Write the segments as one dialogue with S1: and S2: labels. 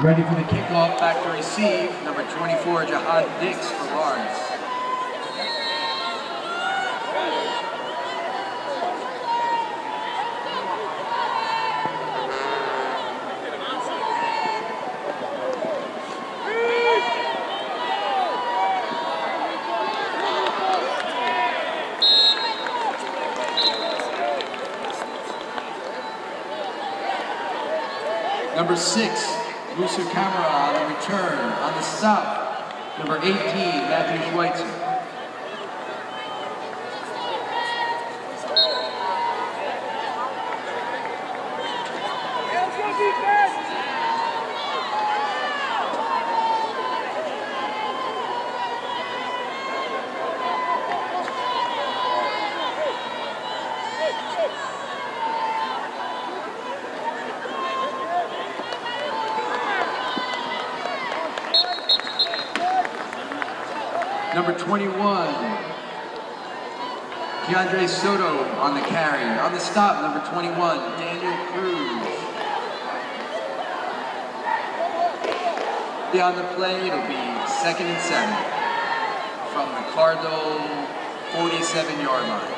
S1: Ready for the kickoff, back to receive, number 24, Jihad Dix for Lawrence. Number 6, Musa Camera on the return. On the stop, number 18, Matthew Schweitzer. Number 21, Keandre Soto on the carry. On the stop, number 21, Daniel Cruz. Beyond the play, it'll be 2nd and 7 from the Cardinal 47-yard line.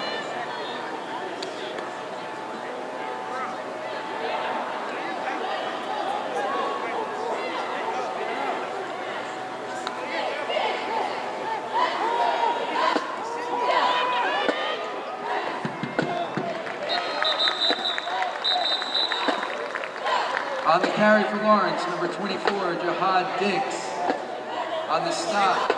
S1: On the carry for Lawrence, number 24, Jihad Dix. On the stop,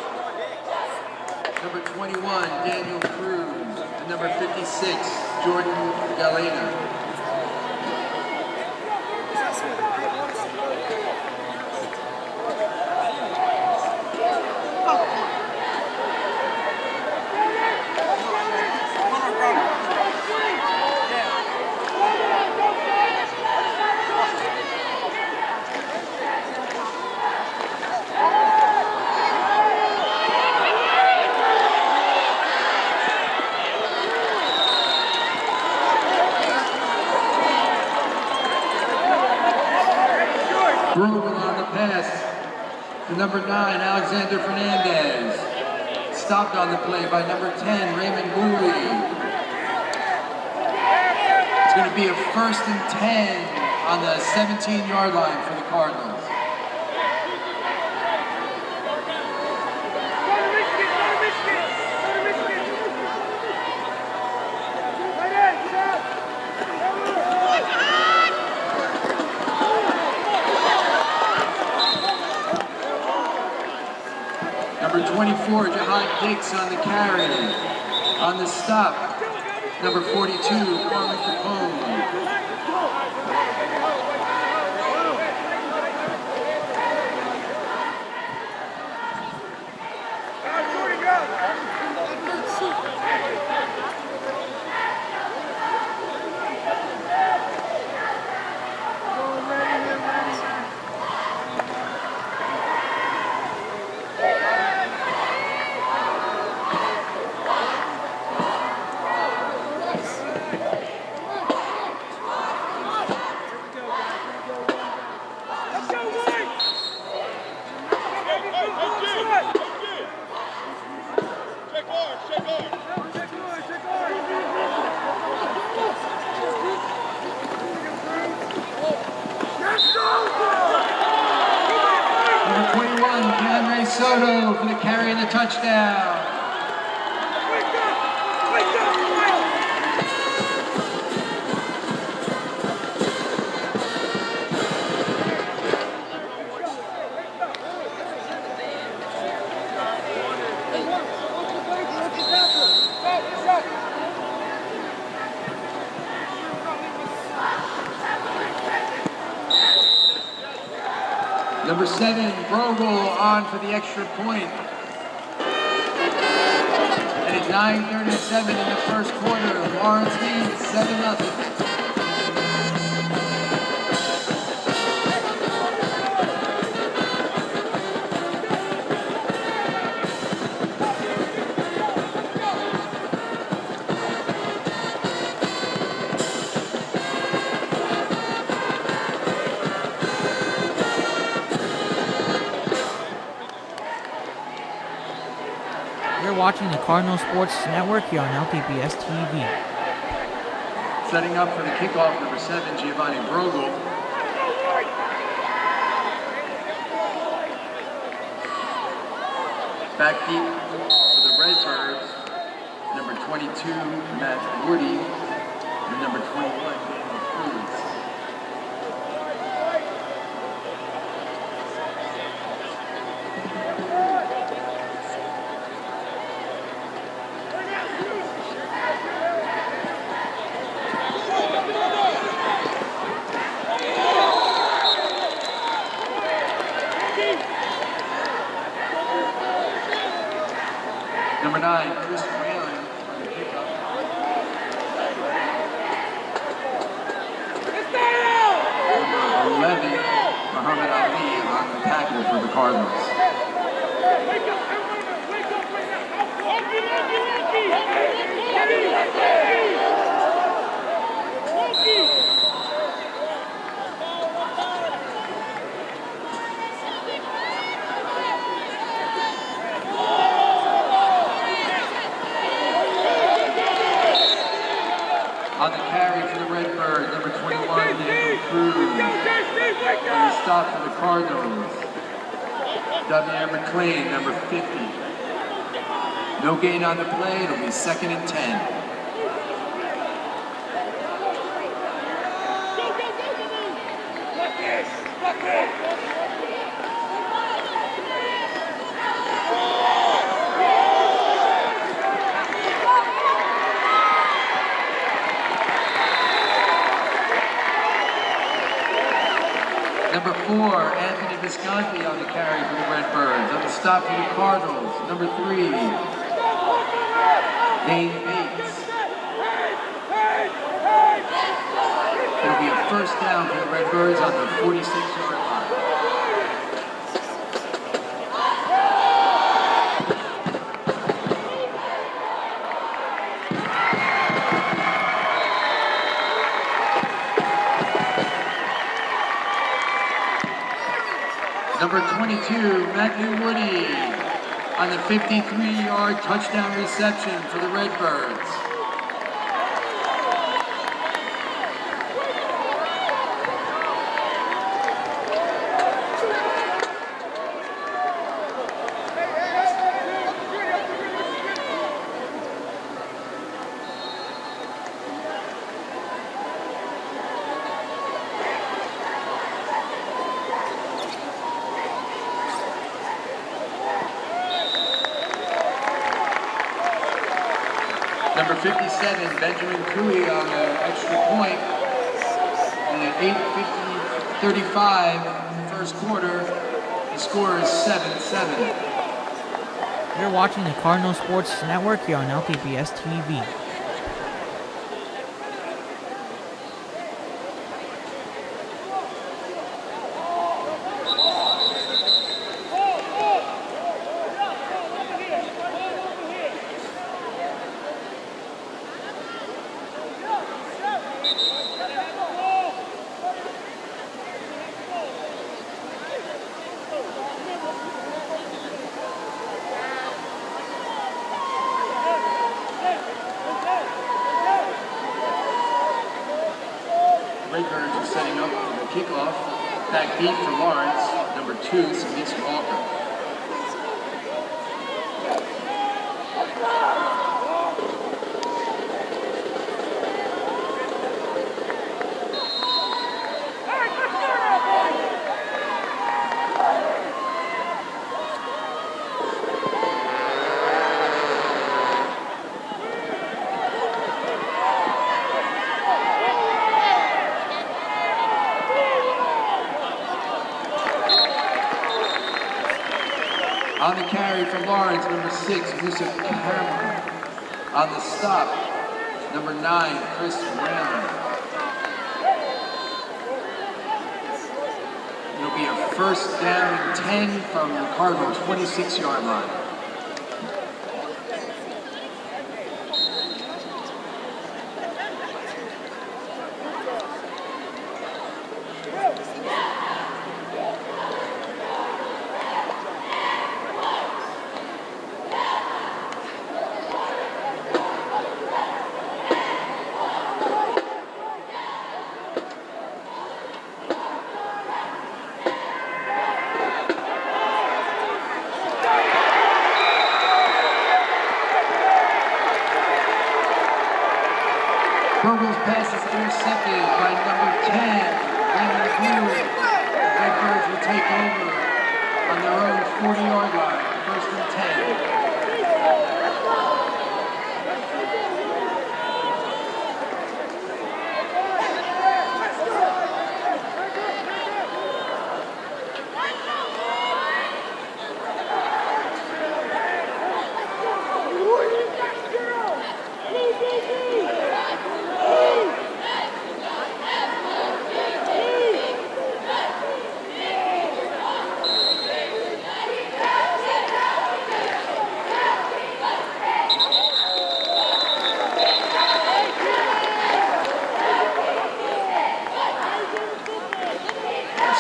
S1: number 21, Daniel Cruz. And number 56, Jordan Galena. Brutal on the pass to number 9, Alexander Fernandez. Stopped on the play by number 10, Raymond Woolley. It's going to be a 1st and 10 on the 17-yard line for the Cardinals. Number 24, Jihad Dix on the carry. On the stop, number 42, Carmen Capone. Soto for the carry and the touchdown. Number 7, Brogel on for the extra point. And at 9:37 in the first quarter, Lawrence leads 7-0.
S2: You're watching the Cardinal Sports Network here on LTPS TV.
S1: Setting up for the kickoff, number 7, Giovanni Brogel. Back deep for the Redbirds, number 22, Matt Woody, and number 21, Daniel Cruz. Number 9, Chris Whalen on the pickup. Number 11, Muhammad Ali on the tackle for the Cardinals. On the carry for the Redbirds, number 21, Daniel Cruz. On the stop for the Cardinals, W.M. McLean, number 50. No gain on the play, it'll be 2nd and 10. Number 4, Anthony Visconti on the carry for the Redbirds. On the stop for the Cardinals, number 3, Dane Bates. It'll be a first down for the Redbirds on the 46-yard line. Number 22, Matthew Woody on the 53-yard touchdown reception for the Redbirds. Number 57, Benjamin Cooey on the extra point. And at 8:35 in the first quarter, the score is 7-7.
S2: You're watching the Cardinal Sports Network here on LTPS TV.
S1: Redbirds are setting up for the kickoff. Back deep for Lawrence, number 2, Samish Walker. On the carry for Lawrence, number 6, Yusuf Cameron. On the stop, number 9, Chris Randall. It'll be a first down and 10 from the Cardinal 26-yard line. Cardinals pass is intercepted by number 10, Raymond Blue. The Redbirds will take over on their own 40-yard line, first and 10.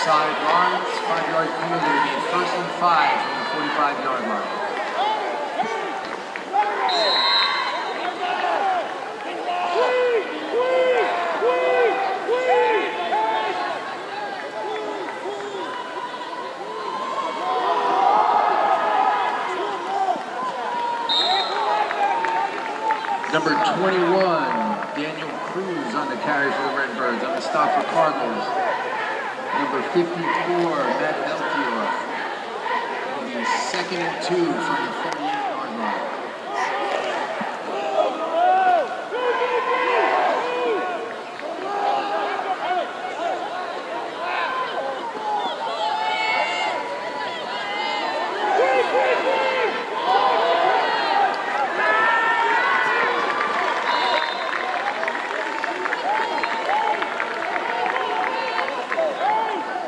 S1: Side Lawrence, 5-yard penalty will be first and 5 from the 45-yard line. Number 21, Daniel Cruz on the carry for the Redbirds. On the stop for Cardinals. Number 54, Matt Melchior. It'll be second and 2 from the 48-yard line.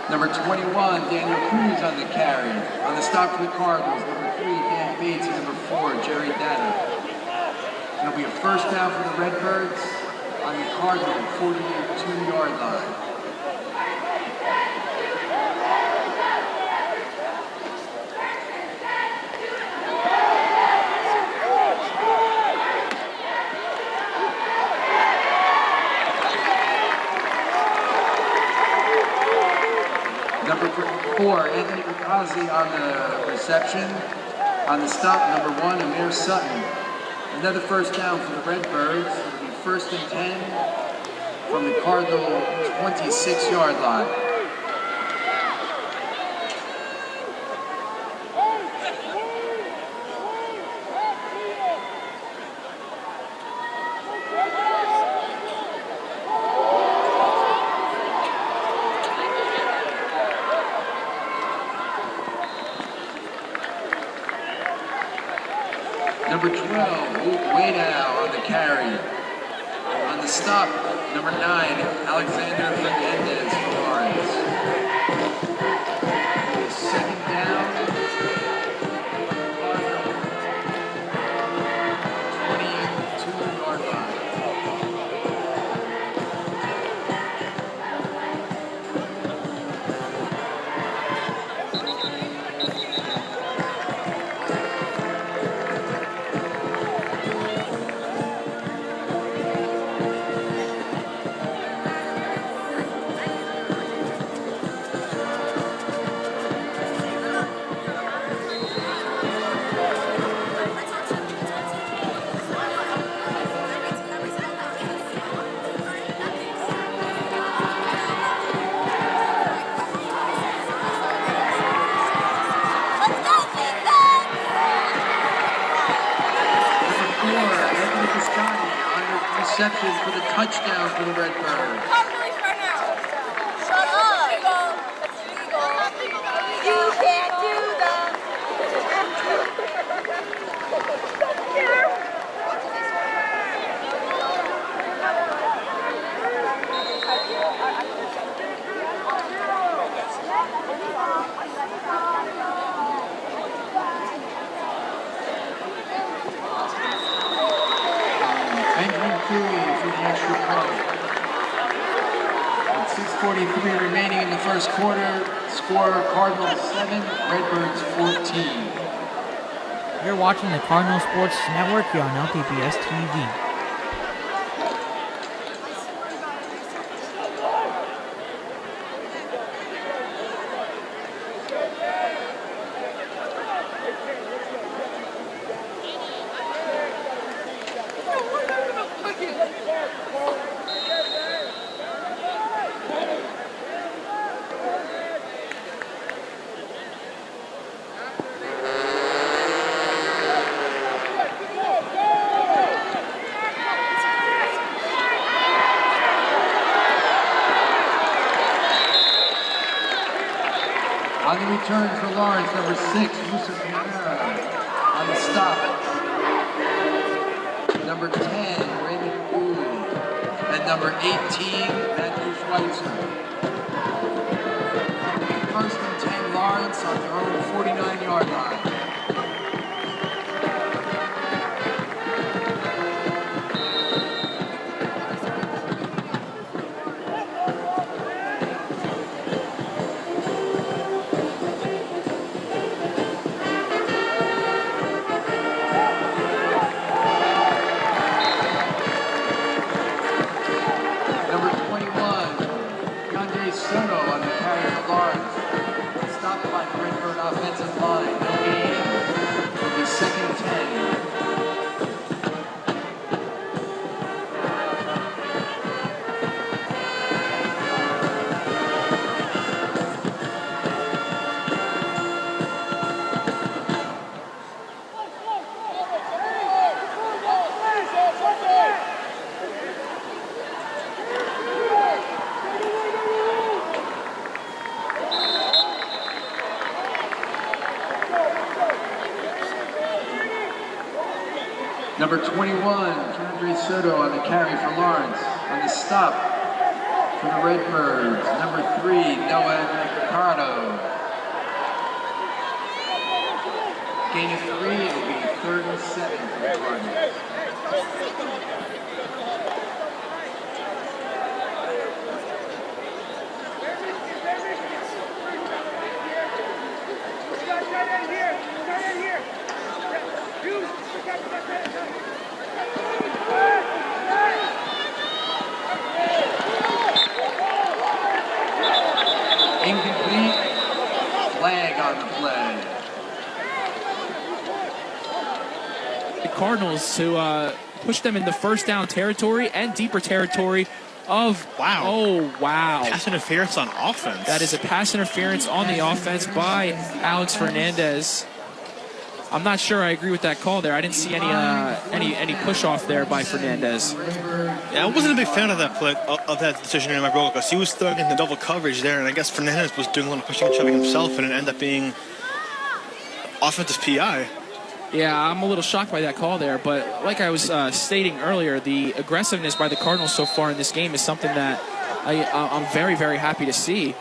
S1: Number 21, Daniel Cruz on the carry. On the stop for the Cardinals, number 3, Dan Bates, and number 4, Jerry Data. It'll be a first down for the Redbirds on the Cardinal 42-yard line. Number 4, Anthony Ricazzi on the reception. On the stop, number 1, Amir Sutton. Another first down for the Redbirds. It'll be first and 10 from the Cardinal 26-yard line. Number 12, Luke Wadow on the carry. On the stop, number 9, Alexander Fernandez for Lawrence. Second down, 22-yard line. Reception for the touchdown for the Redbirds.
S3: Shut up! You can't do that.
S1: 6:43 remaining in the first quarter. Score Cardinals 7, Redbirds 14.
S2: You're watching the Cardinal Sports Network here on LTPS TV.
S1: On the return for Lawrence, number 6, Yusuf Herrera. On the stop, number 10, Raymond Cooley. And number 18, Matthew Schweitzer. First and 10, Lawrence on their own 49-yard line. Offensive line, no gain. It'll be second and 10. Number 21, Kendry Soto on the carry for Lawrence. On the stop for the Redbirds, number 3, Noah Mercado. Gain of 3, it'll be 3rd and 7 for the Cardinals. Incomplete. Flag on the play.
S3: The Cardinals to push them into first down territory and deeper territory of...
S4: Wow.
S3: Oh, wow.
S4: Pass interference on offense.
S3: That is a pass interference on the offense by Alex Fernandez. I'm not sure I agree with that call there. I didn't see any push off there by Fernandez.
S4: Yeah, I wasn't a big fan of that play, of that decision in my role, because he was throwing into double coverage there, and I guess Fernandez was doing a little pushing and shoving himself, and it ended up being offensive PI.
S3: Yeah, I'm a little shocked by that call there, but like I was stating earlier, the aggressiveness by the Cardinals so far in this game is something that I'm very, very happy to see.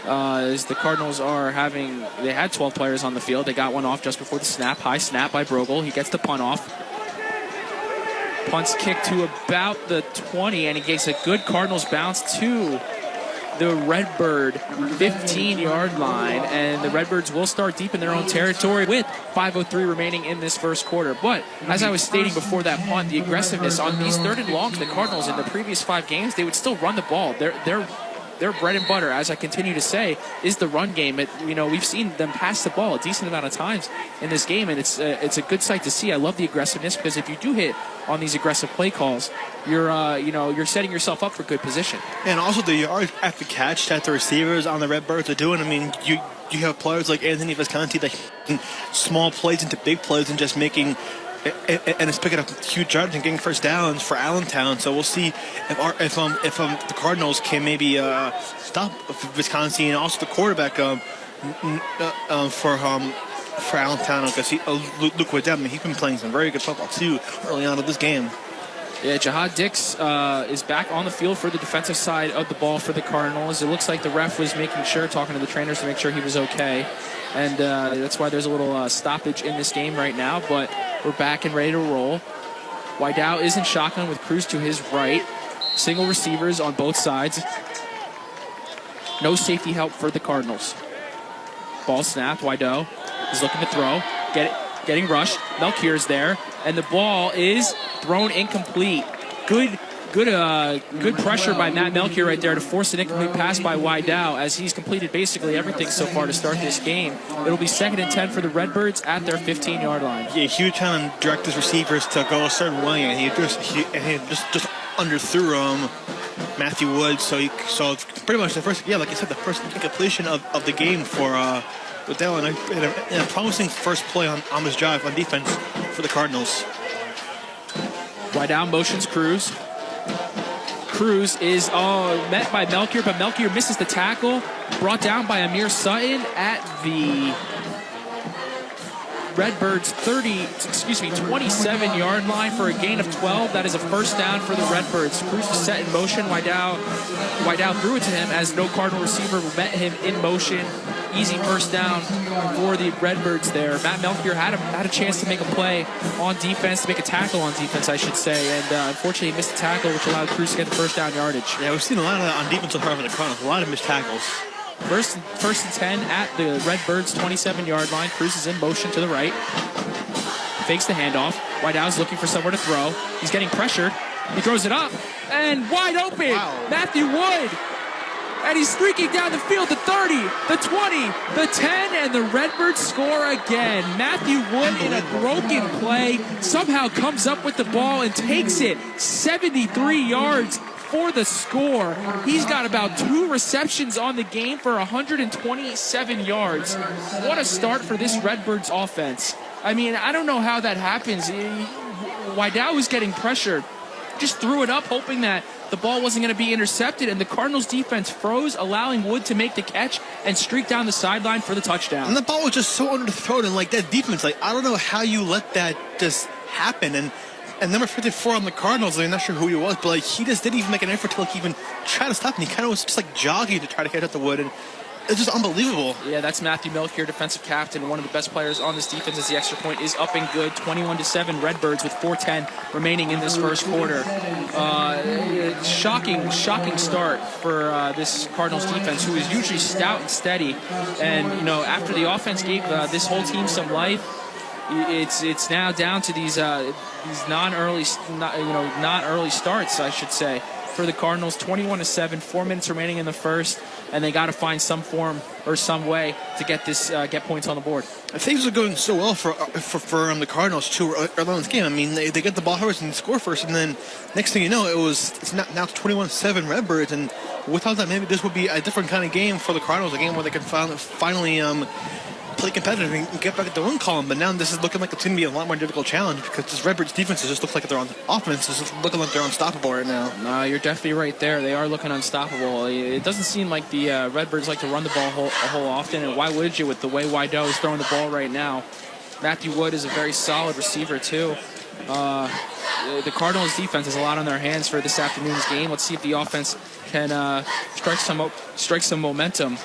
S3: As the Cardinals are they had 12 players on the field. They got one off just before the snap. High snap by Brogel. He gets the punt off. Punt's kicked to about the 20, and he gets a good Cardinals bounce to the Redbird 15-yard line, and the Redbirds will start deep in their own territory with 5:03 remaining in this first quarter. But as I was stating before that punt, the aggressiveness on these 3rd and longs, the Cardinals in the previous 5 games, they would still run the ball. Their bread and butter, as I continue to say, is the run game. We've seen them pass the ball a decent amount of times in this game, and it's a good sight to see. I love the aggressiveness, because if you do hit on these aggressive play calls, you're setting yourself up for good position.
S4: And also the yards after catch that the receivers on the Redbirds are doing. I mean, you have players like Anthony Visconti that can small plays into big plays and just making and it's picking up huge yards and getting first downs for Allentown. So we'll see if the Cardinals can maybe stop Wisconsin, and also the quarterback for Allentown, because Luke Wadem, he's been playing some very good football too early on in this game.
S3: Yeah, Jahad Dix is back on the field for the defensive side of the ball for the Cardinals. It looks like the ref was making sure, talking to the trainers to make sure he was okay. And that's why there's a little stoppage in this game right now. But we're back and ready to roll. Wideout is in shotgun with Cruz to his right. Single receivers on both sides. No safety help for the Cardinals. Ball snapped. Wideau is looking to throw. Getting rushed. Melchior's there. And the ball is thrown incomplete. Good pressure by Matt Melchior right there to force an incomplete pass by Wideau, as he's completed basically everything so far to start this game. It'll be 2nd and 10 for the Redbirds at their 15-yard line.
S4: Yeah, he was trying to direct his receivers to go a certain way, and he just underthrew Matthew Wood. So pretty much the first, like you said, the first incompletion of the game for Liddell, and a promising first play on this drive on defense for the Cardinals.
S3: Wideau motions Cruz. Cruz is met by Melchior, but Melchior misses the tackle. Brought down by Amir Sutton at the Redbirds 27-yard line for a gain of 12. That is a first down for the Redbirds. Cruz is set in motion. Wideau threw it to him as no Cardinal receiver met him in motion. Easy first down for the Redbirds there. Matt Melchior had a chance to make a play on defense, to make a tackle on defense, I should say, and unfortunately he missed the tackle, which allowed Cruz to get the first down yardage.
S4: Yeah, we've seen a lot of that on defense so far for the Cardinals. A lot of missed tackles.
S3: First and 10 at the Redbirds' 27-yard line. Cruz is in motion to the right. Fakes the handoff. Wideau's looking for somewhere to throw. He's getting pressured. He throws it up, and wide open. Wow. Matthew Wood. And he's streaking down the field, the 30, the 20, the 10, and the Redbirds score again. Matthew Wood, in a broken play, somehow comes up with the ball and takes it 73 yards for the score. He's got about 2 receptions on the game for 127 yards. What a start for this Redbirds offense. I mean, I don't know how that happens. Wideau was getting pressured. Just threw it up, hoping that the ball wasn't going to be intercepted, and the Cardinals defense froze, allowing Wood to make the catch and streak down the sideline for the touchdown.
S4: And the ball was just so underthrown, and like that defense, like I don't know how you let that just happen. And number 54 on the Cardinals, I'm not sure who he was, but like he just didn't even make an effort to like even try to stop him. He kind of was just like jogging to try to catch up the Wood, and it's just unbelievable.
S3: Yeah, that's Matthew Melchior, defensive captain, one of the best players on this defense, as the extra point is up and good. 21-7 Redbirds with 4:10 remaining in this first quarter. Shocking start for this Cardinals defense, who is usually stout and steady. And after the offense gave this whole team some life, it's now down to these non-early starts, I should say, for the Cardinals. 21-7, 4 minutes remaining in the first, and they got to find some form or some way to get points on the board.
S4: Things are going so well for the Cardinals too early in this game. I mean, they get the ball first and score first, and then next thing you know, it's now 21-7 Redbirds, and without that, maybe this would be a different kind of game for the Cardinals, a game where they can finally play competitive and get back at the win column. But now this is looking like it's going to be a lot more difficult challenge, because this Redbirds defense just looks like they're on offense. It's just looking like they're unstoppable right now.
S3: No, you're definitely right there. They are looking unstoppable. It doesn't seem like the Redbirds like to run the ball a whole often, and why would you with the way Wideau is throwing the ball right now? Matthew Wood is a very solid receiver too. The Cardinals defense has a lot on their hands for this afternoon's game. Let's see if the offense can strike some momentum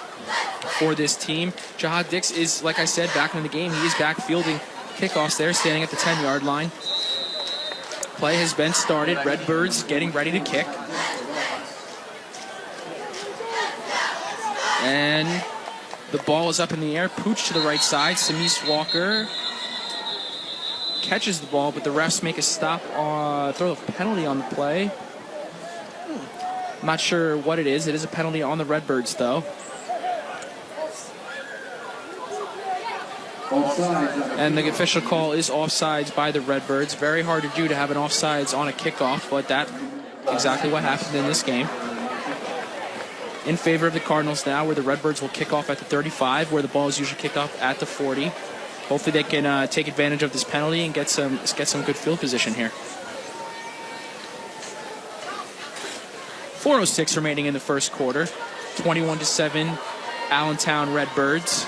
S3: for this team. Jahad Dix is, like I said, back in the game. He is back fielding kickoffs there, standing at the 10-yard line. Play has been started. Redbirds getting ready to kick. And the ball is up in the air. Pooch to the right side. Samis Walker catches the ball, but the refs make a stop, throw a penalty on the play. I'm not sure what it is. It is a penalty on the Redbirds, though. And the official call is offsides by the Redbirds. Very hard to do, to have an offsides on a kickoff, but that's exactly what happened in this game. In favor of the Cardinals now, where the Redbirds will kick off at the 35, where the ball is usually kicked off at the 40. Hopefully they can take advantage of this penalty and get some good field position here. 4:06 remaining in the first quarter. 21-7 Allentown Redbirds.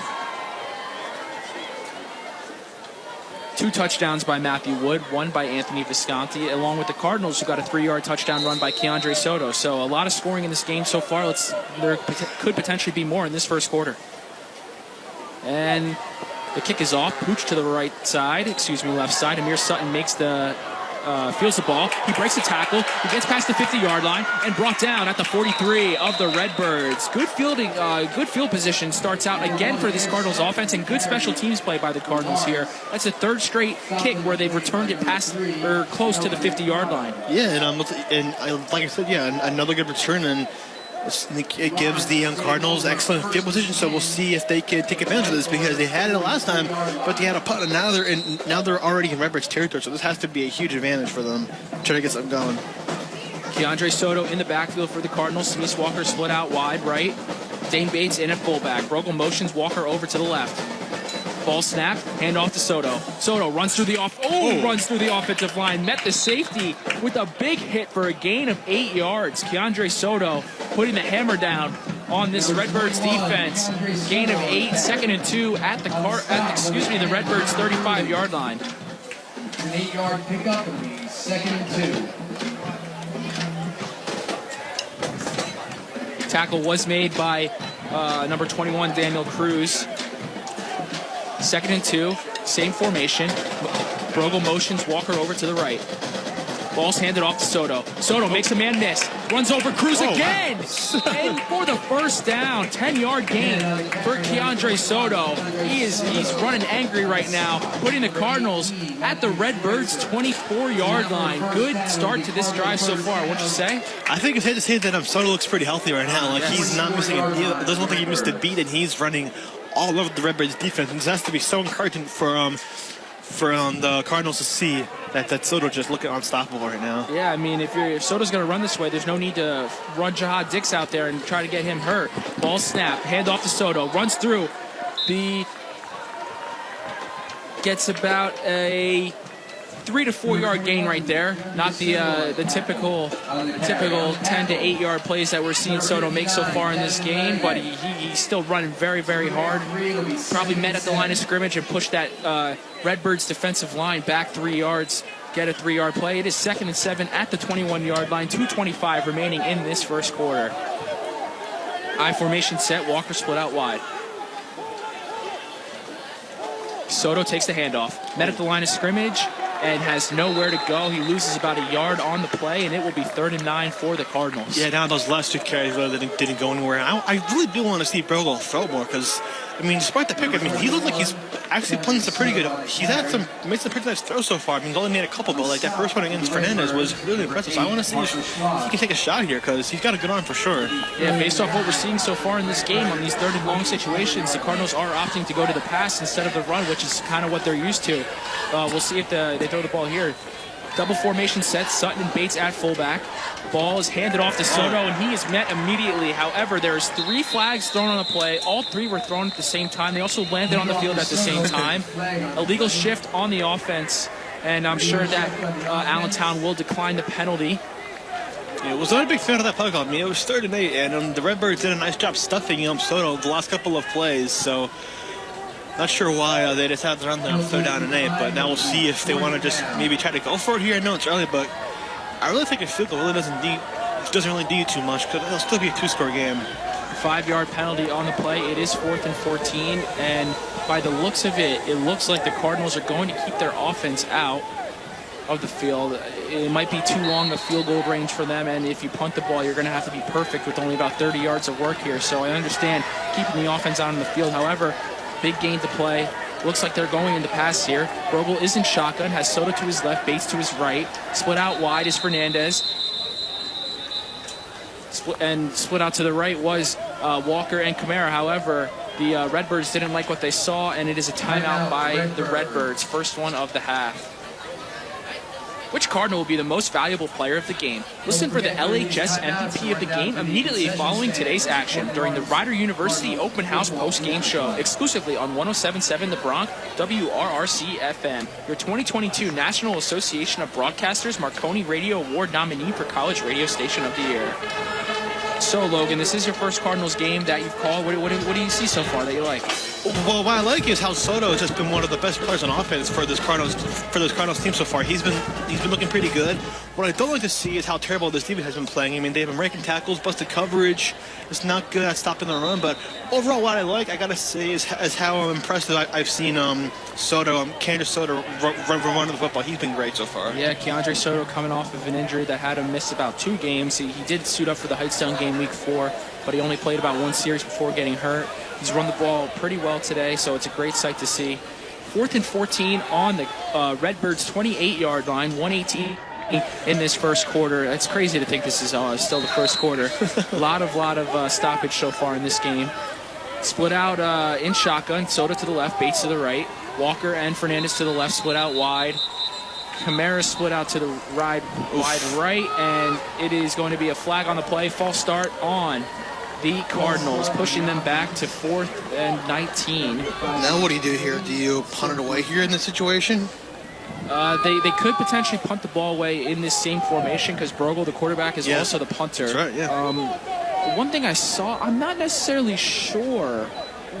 S3: 2 touchdowns by Matthew Wood, 1 by Anthony Visconti, along with the Cardinals, who got a 3-yard touchdown run by Keandre Soto. So a lot of scoring in this game so far. There could potentially be more in this first quarter. And the kick is off. Pooch to the left side. Amir Sutton makes the fields the ball. He breaks the tackle. He gets past the 50-yard line and brought down at the 43 of the Redbirds. Good fielding, good field position starts out again for this Cardinals offense, and good special teams play by the Cardinals here. That's the third straight kick where they've returned it past or close to the 50-yard line.
S4: Yeah, like I said, another good return, and it gives the Cardinals excellent field position. So we'll see if they can take advantage of this, because they had it last time, but they had a punt, and now they're already in Redbirds territory. So this has to be a huge advantage for them. Try to get something going.
S3: Keandre Soto in the backfield for the Cardinals. Smith Walker split out wide right. Dane Bates in at fullback. Brogel motions Walker over to the left. Ball snap, hand off to Soto. Soto runs through the runs through the offensive line. Met the safety with a big hit for a gain of 8 yards. Keandre Soto putting the hammer down on this Redbirds defense. Gain of 8, 2nd and 2 at the Redbirds 35-yard line.
S1: An 8-yard pickup will be 2nd and 2.
S3: Tackle was made by number 21, Daniel Cruz. 2nd and 2, same formation. Brogel motions Walker over to the right. Ball's handed off to Soto. Soto makes a man miss. Runs over Cruz again. And for the first down, 10-yard gain for Keandre Soto. He's running angry right now, putting the Cardinals at the Redbirds' 24-yard line. Good start to this drive so far, wouldn't you say?
S4: I think it's safe to say that Soto looks pretty healthy right now. Like, he's not missing it doesn't look like he missed a beat, and he's running all over the Redbirds defense. And this has to be so encouraging for the Cardinals to see that Soto just looking unstoppable right now.
S3: Yeah, I mean, if Soto's going to run this way, there's no need to run Jahad Dix out there and try to get him hurt. Ball snap, hand off to Soto, runs through gets about a 3 to 4 yard gain right there. Not the typical 10 to 8 yard plays that we're seeing Soto make so far in this game, but he's still running very, very hard. Probably met at the line of scrimmage and pushed that Redbirds defensive line back 3 yards. Get a 3 yard play. It is 2nd and 7 at the 21 yard line. 2:25 remaining in this first quarter. I formation set. Walker split out wide. Soto takes the handoff. Met at the line of scrimmage and has nowhere to go. He loses about a yard on the play, and it will be 3rd and 9 for the Cardinals. Yeah,
S4: now those last 2 carries really didn't go anywhere. I really do want to see Brogel throw more, because, I mean, despite the pick, I mean, he looked like he's actually playing some pretty good. He's made some pretty nice throws so far. I mean, he's only made a couple, but like that first one against Fernandez was really impressive. So I want to see if he can take a shot here, because he's got a good arm for sure.
S3: Yeah, based off what we're seeing so far in this game on these 3rd and long situations, the Cardinals are opting to go to the pass instead of the run, which is kind of what they're used to. We'll see if they throw the ball here. Double formation set, Sutton and Bates at fullback. Ball is handed off to Soto, and he is met immediately. However, there's 3 flags thrown on the play. All 3 were thrown at the same time. They also landed on the field at the same time. Illegal shift on the offense, and I'm sure that Allentown will decline the penalty.
S4: Yeah, I was not a big fan of that play call. I mean, it was 3rd and 8, and the Redbirds did a nice job stuffing Soto the last couple of plays, so not sure why they decided to run there on 3rd down and 8, but now we'll see if they want to just maybe try to go for it here. I know it's early, but I really think a field goal really doesn't really do you too much, because it'll still be a 2-score game.
S3: 5-yard penalty on the play. It is 4th and 14, and by the looks of it, it looks like the Cardinals are going to keep their offense out of the field. It might be too long a field goal range for them, and if you punt the ball, you're going to have to be perfect with only about 30 yards of work here. So I understand keeping the offense out on the field. However, big gain to play. Looks like they're going into pass here. Brogel is in shotgun, has Soto to his left, Bates to his right. Split out wide is Fernandez. Split out to the right was Walker and Kamara. However, the Redbirds didn't like what they saw, and it is a timeout by the Redbirds. First one of the half. Which Cardinal will be the most valuable player of the game? Listen for the LHS MVP of the game immediately following today's action during the Rider University Open House post-game show, exclusively on 107.7 The Bronx, WRRC FM, your 2022 National Association of Broadcasters Marconi Radio Award nominee for College Radio Station of the Year. So, Logan, this is your first Cardinals game that you've called. What do you see so far that you like?
S4: Well, what I like is how Soto has just been one of the best players on offense for this Cardinals team so far. He's been looking pretty good. What I don't like to see is how terrible this defense has been playing. I mean, they've been breaking tackles, busted coverage. It's not good at stopping the run. But overall, what I like, I gotta say, is how impressed I've seen Kansas Soto run the football. He's been great so far.
S3: Yeah, Keandre Soto coming off of an injury that had him miss about 2 games. He did suit up for the Hightstown game week 4, but he only played about 1 series before getting hurt. He's run the ball pretty well today, so it's a great sight to see. 4th and 14 on the Redbirds' 28-yard line, 118 in this first quarter. It's crazy to think this is still the first quarter. a lot of stoppage so far in this game. Split out in shotgun, Soto to the left, Bates to the right. Walker and Fernandez to the left, split out wide. Kamara split out to the wide right, and it is going to be a flag on the play. False start on the Cardinals, pushing them back to 4th and 19.
S4: Now what do you do here? Do you punt it away here in this situation?
S3: They could potentially punt the ball away in this same formation because Brogel, the quarterback, is also the punter.
S4: That's right, yeah.
S3: One thing I saw, I'm not necessarily sure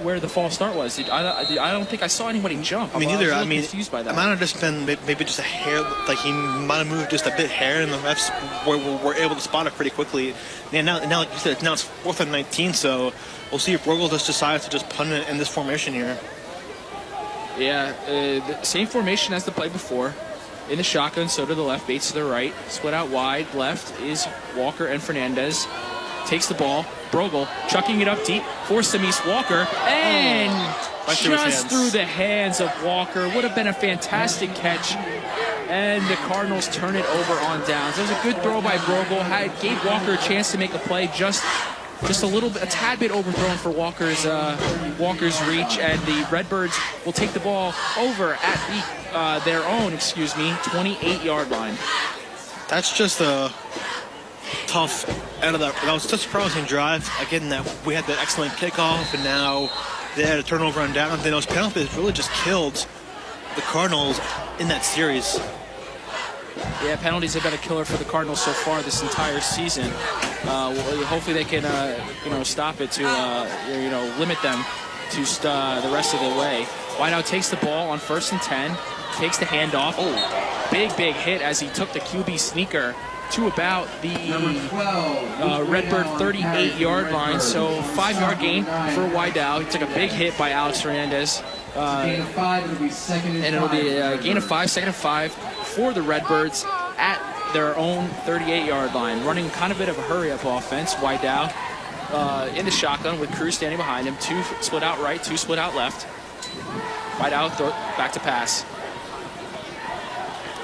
S3: where the false start was. I don't think I saw anybody jump.
S4: I mean, either.
S3: I was confused by that.
S4: It might have just been maybe just a hair, like he might have moved just a bit hair, and the refs were able to spot it pretty quickly. And now, like you said, now it's 4th and 19, so we'll see if Brogel just decides to just punt it in this formation here.
S3: Yeah, the same formation as the play before. In the shotgun, so to the left, Bates to the right. Split out wide, left is Walker and Fernandez. Takes the ball, Brogel chucking it up deep, forced him East Walker, and just through the hands of Walker. Would have been a fantastic catch, and the Cardinals turn it over on downs. It was a good throw by Brogel. Gave Walker a chance to make a play, just a tad bit overthrown for Walker's reach, and the Redbirds will take the ball over at their own 28-yard line.
S4: That's just a tough end of that. That was such a promising drive. Again, that we had that excellent kickoff, and now they had a turnover on down. Then those penalties really just killed the Cardinals in that series.
S3: Yeah, penalties have been a killer for the Cardinals so far this entire season. Hopefully they can, stop it to, limit them to the rest of the way. Wideout takes the ball on 1st and 10, takes the handoff. Oh, big hit as he took the QB sneaker to about the Redbird 38-yard line. So 5-yard gain for Wideout. He took a big hit by Alex Fernandez.
S1: Gain of 5, it'll be second and
S3: and it'll be a gain of 5, second and 5 for the Redbirds at their own 38-yard line. Running kind of a bit of a hurry-up offense. Wideout in the shotgun with Cruz standing behind him. 2 split out right, 2 split out left. Wideout back to pass.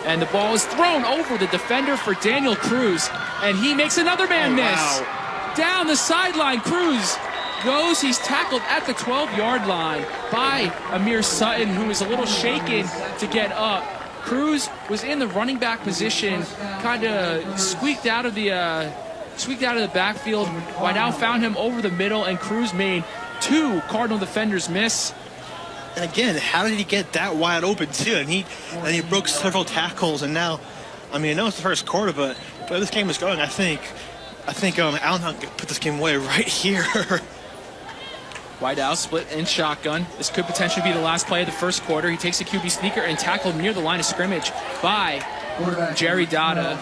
S3: And the ball is thrown over the defender for Daniel Cruz, and he makes another man miss.
S4: Wow.
S3: Down the sideline, Cruz goes. He's tackled at the 12-yard line by Amir Sutton, who is a little shaken to get up. Cruz was in the running back position, kind of squeaked out of the backfield. Wideout found him over the middle, and Cruz made 2 Cardinal defenders miss.
S4: And again, how did he get that wide open too? And he broke several tackles. And now, I mean, I know it's the first quarter, but the way this game is going, I think Allentown could put this game away right here.
S3: Wideout split in shotgun. This could potentially be the last play of the first quarter. He takes a QB sneaker and tackled near the line of scrimmage by Jerry Dada.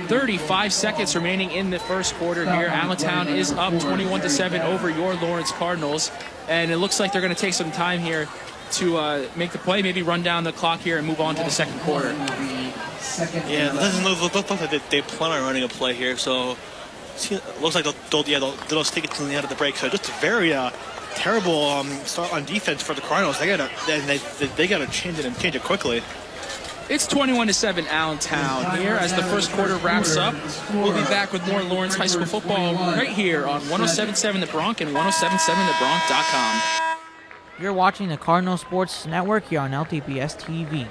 S3: 35 seconds remaining in the first quarter here. Allentown is up 21-7 over your Lawrence Cardinals, and it looks like they're going to take some time here to make the play, maybe run down the clock here and move on to the second quarter.
S4: Yeah, it doesn't look like they plan on running a play here, so it looks like they'll stick it to the end of the break. So just a very terrible start on defense for the Cardinals. They gotta change it and change it quickly.
S3: It's 21-7 Allentown here as the first quarter wraps up. We'll be back with more Lawrence High School football right here on 107.7 The Bronx and 107.7thebronx.com.
S2: You're watching the Cardinal Sports Network here on LTPS TV.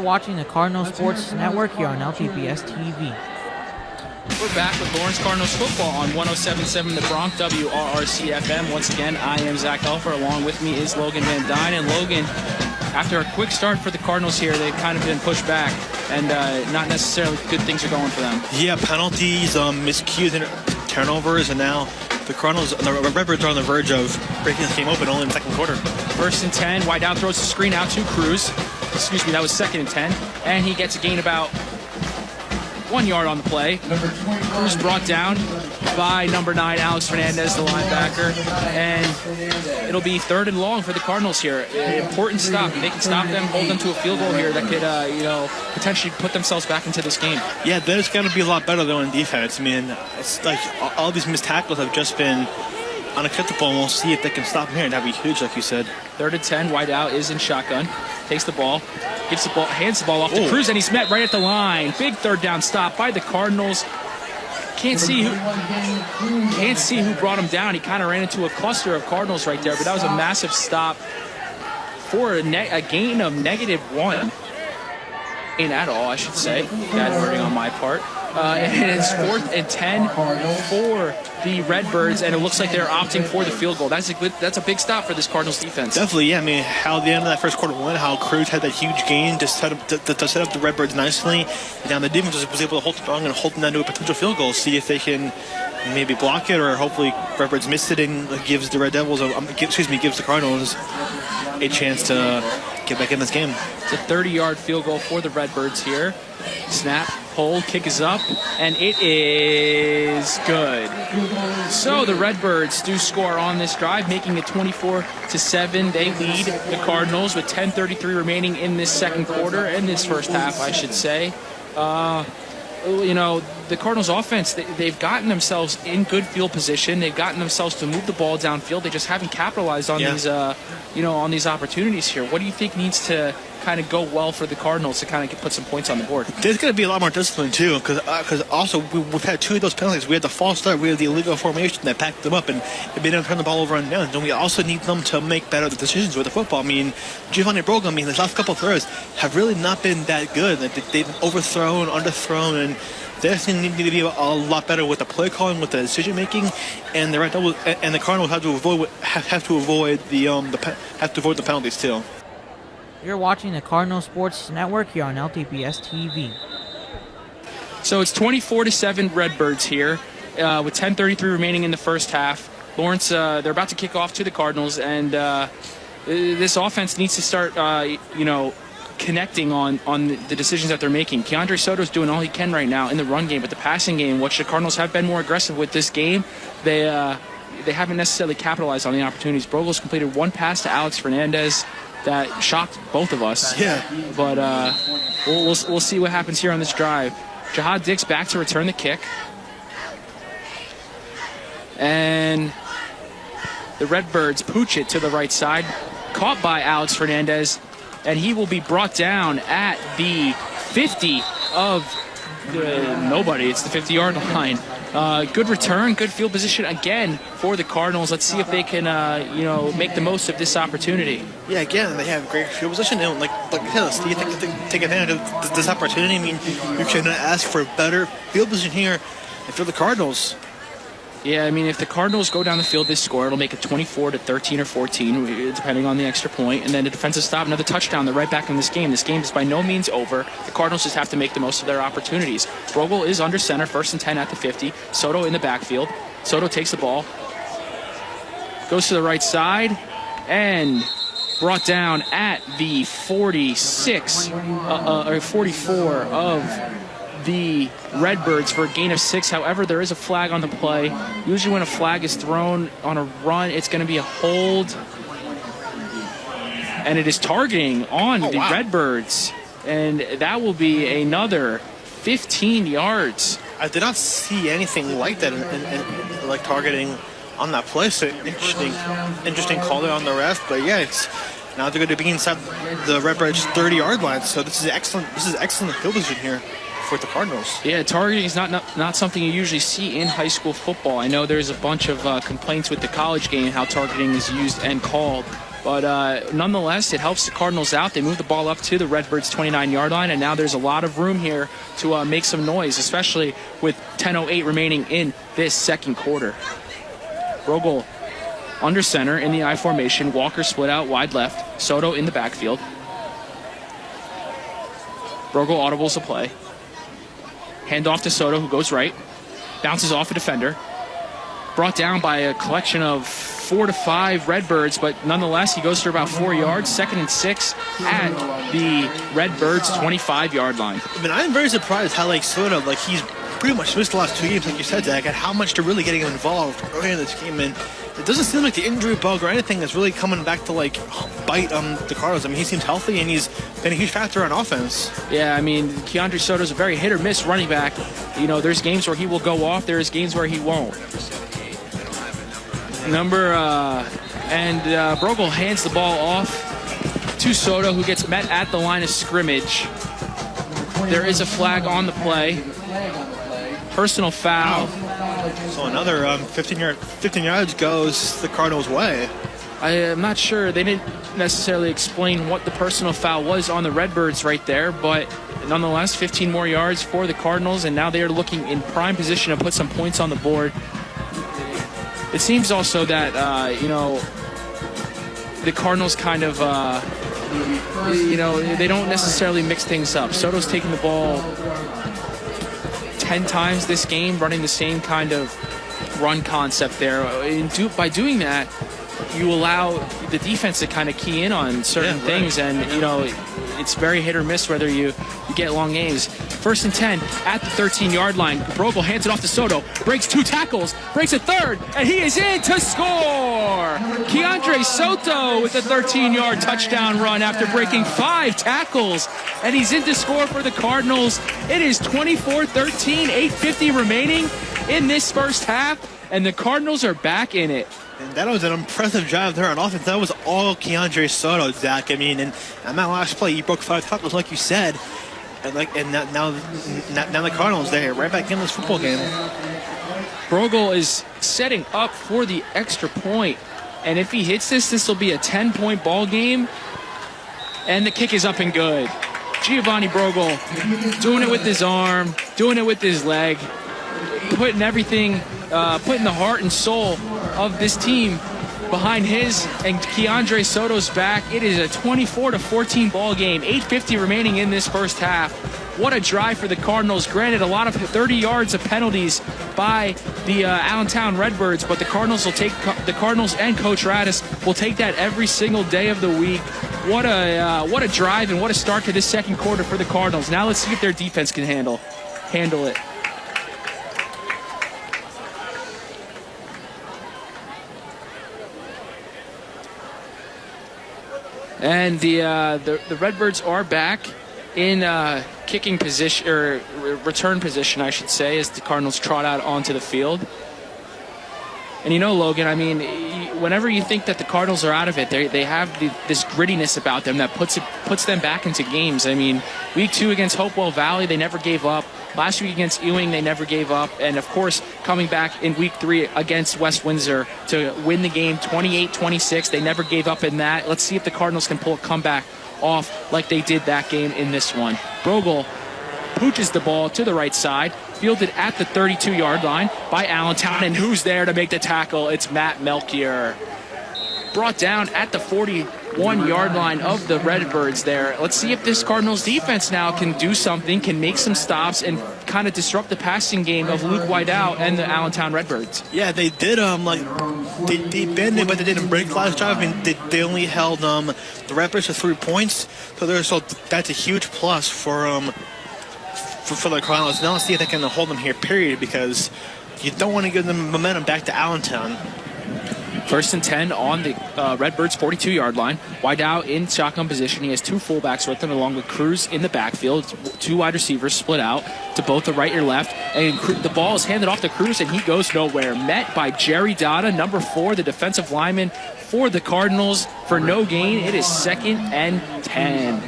S2: watching the Cardinal Sports Network here on LTBS TV.
S3: We're back with Lawrence Cardinals football on 107.7 The Bronx WRRC FM. Once again, I am Zach Helfer. Along with me is Logan Van Dyne. And Logan, after a quick start for the Cardinals here, they've kind of been pushed back, and not necessarily good things are going for them.
S4: Yeah, penalties, miscues, and turnovers, and now the Cardinals, the Redbirds are on the verge of breaking this game open only in the second quarter.
S3: 1st and 10, wide out, throws the screen out to Cruz. Excuse me, that was 2nd and 10. And he gets a gain about 1 yard on the play. Cruz brought down by number 9, Alex Fernandez, the linebacker. And it'll be 3rd and long for the Cardinals here. Important stop. They can stop them, hold them to a field goal here that could, potentially put themselves back into this game.
S4: Yeah, there's got to be a lot better, though, in defense. I mean, it's like all these missed tackles have just been unacceptable, and we'll see if they can stop them here. And that'd be huge, like you said.
S3: 3rd and 10, wide out, is in shotgun. Takes the ball, gives the ball, hands the ball off to Cruz, and he's met right at the line. Big 3rd down stop by the Cardinals. Can't see who brought him down. He kind of ran into a cluster of Cardinals right there, but that was a massive stop for a gain of -1. Ain't at all, I should say. Bad wording on my part. And it's 4th and 10 for the Redbirds, and it looks like they're opting for the field goal. That's a big stop for this Cardinals defense.
S4: Definitely, yeah. I mean, how the end of that first quarter went, how Cruz had that huge gain to set up the Redbirds nicely, and now the defense was able to hold strong and hold them down to a potential field goal. See if they can maybe block it, or hopefully Redbirds missed it and gives the gives the Cardinals a chance to get back in this game.
S3: It's a 30-yard field goal for the Redbirds here. Snap, hold, kick is up, and it is good. So the Redbirds do score on this drive, making it 24-7. They lead the Cardinals with 10:33 remaining in this second quarter, in this first half, I should say. The Cardinals offense, they've gotten themselves in good field position. They've gotten themselves to move the ball downfield. They just haven't capitalized on these opportunities here. What do you think needs to kind of go well for the Cardinals to kind of put some points on the board?
S4: There's going to be a lot more discipline too, because also we've had 2 of those penalties. We had the false start, we had the illegal formation that packed them up, and it made them turn the ball over and down. And we also need them to make better decisions with the football. I mean, Giovanni Brogan, his last couple of throws have really not been that good. They've been overthrown, underthrown, and they need to be a lot better with the play calling, with the decision making, and the Cardinals have to avoid the penalties too.
S2: You're watching the Cardinal Sports Network here on LTBS TV.
S3: So it's 24-7 Redbirds here, with 10:33 remaining in the first half. Lawrence, they're about to kick off to the Cardinals, and this offense needs to start, connecting on the decisions that they're making. Keandre Soto's doing all he can right now in the run game, but the passing game, which the Cardinals have been more aggressive with this game, they haven't necessarily capitalized on the opportunities. Brogel's completed 1 pass to Alex Fernandez that shocked both of us.
S4: Yeah.
S3: But we'll see what happens here on this drive. Jahad Dix back to return the kick. And the Redbirds pooch it to the right side. Caught by Alex Fernandez. And he will be brought down at the 50 of nobody. It's the 50-yard line. Good return, good field position again for the Cardinals. Let's see if they can, make the most of this opportunity.
S4: Yeah, again, they have great field position. And like let's take advantage of this opportunity. I mean, you can ask for better field position here if you're the Cardinals.
S3: Yeah, I mean, if the Cardinals go down the field, they score. It'll make it 24-13 or 14, depending on the extra point. And then a defensive stop, another touchdown. They're right back in this game. This game is by no means over. The Cardinals just have to make the most of their opportunities. Brogel is under center, 1st and 10 at the 50. Soto in the backfield. Soto takes the ball, goes to the right side, and brought down at the 46 or 44 of the Redbirds for a gain of 6. However, there is a flag on the play. Usually when a flag is thrown on a run, it's going to be a hold. And it is targeting on the Redbirds. And that will be another 15 yards.
S4: I did not see anything like that in like targeting on that play. So interesting call there on the ref. But yeah, now they're going to be inside the Redbirds 30-yard line. So this is excellent field position here for the Cardinals.
S3: Yeah, targeting is not something you usually see in high school football. I know there's a bunch of complaints with the college game, how targeting is used and called. But nonetheless, it helps the Cardinals out. They move the ball up to the Redbirds' 29-yard line, and now there's a lot of room here to make some noise, especially with 10:08 remaining in this second quarter. Brogel under center in the I formation. Walker split out wide left. Soto in the backfield. Brogel audibles a play. Hand off to Soto, who goes right. Bounces off a defender. Brought down by a collection of 4 to 5 Redbirds, but nonetheless, he goes for about 4 yards. 2nd and 6 at the Redbirds' 25-yard line.
S4: I mean, I'm very surprised how, Soto, he's pretty much missed the last 2 games, like you said, Zach, and how much they're really getting him involved early in this game. And it doesn't seem like the injury bug or anything is really coming back to, bite the Cardinals. I mean, he seems healthy, and he's been a huge factor on offense.
S3: Yeah, I mean, Keandre Soto's a very hit-or-miss running back. There's games where he will go off. There's games where he won't. Brogel hands the ball off to Soto, who gets met at the line of scrimmage. There is a flag on the play. Personal foul.
S4: So another 15 yards goes the Cardinals' way.
S3: I am not sure. They didn't necessarily explain what the personal foul was on the Redbirds right there, but nonetheless, 15 more yards for the Cardinals, and now they are looking in prime position to put some points on the board. It seems also that, the Cardinals kind of, they don't necessarily mix things up. Soto's taking the ball 10 times this game, running the same kind of run concept there. By doing that, you allow the defense to kind of key in on certain things, and, it's very hit or miss whether you get long games. 1st and 10 at the 13-yard line. Brogel hands it off to Soto, breaks 2 tackles, breaks a third, and he is in to score! Keandre Soto with a 13-yard touchdown run after breaking 5 tackles, and he's in to score for the Cardinals. It is 24-13, 8:50 remaining in this first half, and the Cardinals are back in it.
S4: And that was an impressive drive there on offense. That was all Keandre Soto, Zach. I mean, and on that last play, he broke 5 tackles, like you said. And now the Cardinals, they're right back in this football game.
S3: Brogel is setting up for the extra point. And if he hits this will be a 10-point ball game. And the kick is up and good. Giovanni Brogel doing it with his arm, doing it with his leg, putting everything, putting the heart and soul of this team behind his and Keandre Soto's back. It is a 24-14 ball game. 8:50 remaining in this first half. What a drive for the Cardinals. Granted, a lot of 30 yards of penalties by the Allentown Redbirds, but the Cardinals and Coach Radis will take that every single day of the week. What a drive and what a start to this second quarter for the Cardinals. Now let's see if their defense can handle it. And the Redbirds are back in kicking position, or return position, I should say, as the Cardinals trot out onto the field. And Logan, I mean, whenever you think that the Cardinals are out of it, they have this grittiness about them that puts them back into games. I mean, week 2 against Hopewell Valley, they never gave up. Last week against Ewing, they never gave up. And, of course, coming back in week 3 against West Windsor to win the game 28-26, they never gave up in that. Let's see if the Cardinals can pull a comeback off like they did that game in this one. Brogel pooches the ball to the right side, fielded at the 32-yard line by Allentown, and who's there to make the tackle? It's Matt Melchior. Brought down at the 41-yard line of the Redbirds there. Let's see if this Cardinals defense now can do something, can make some stops, and kind of disrupt the passing game of Luke Whiteout and the Allentown Redbirds.
S4: Yeah, they did, they bended, but they didn't break last drive. I mean, they only held the Redbirds to 3 points, so that's a huge plus for the Cardinals. Now let's see if they can hold them here, period, because you don't want to give them momentum back to Allentown.
S3: 1st and 10 on the Redbirds' 42-yard line. Whiteout in shotgun position. He has 2 fullbacks with him, along with Cruz in the backfield. 2 wide receivers split out to both the right or left. And the ball is handed off to Cruz, and he goes nowhere. Met by Jerry Dada, number 4, the defensive lineman for the Cardinals, for no gain. It is 2nd and 10.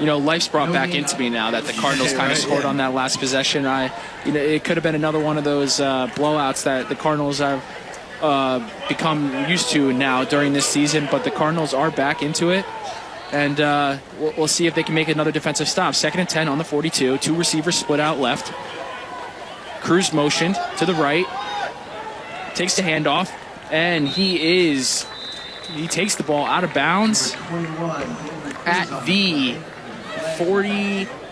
S3: Life's brought back into me now that the Cardinals kind of scored on that last possession. It could have been another one of those blowouts that the Cardinals have become used to now during this season, but the Cardinals are back into it. And we'll see if they can make another defensive stop. 2nd and 10 on the 42. 2 receivers split out left. Cruz motioned to the right. Takes the handoff. And he takes the ball out of bounds at the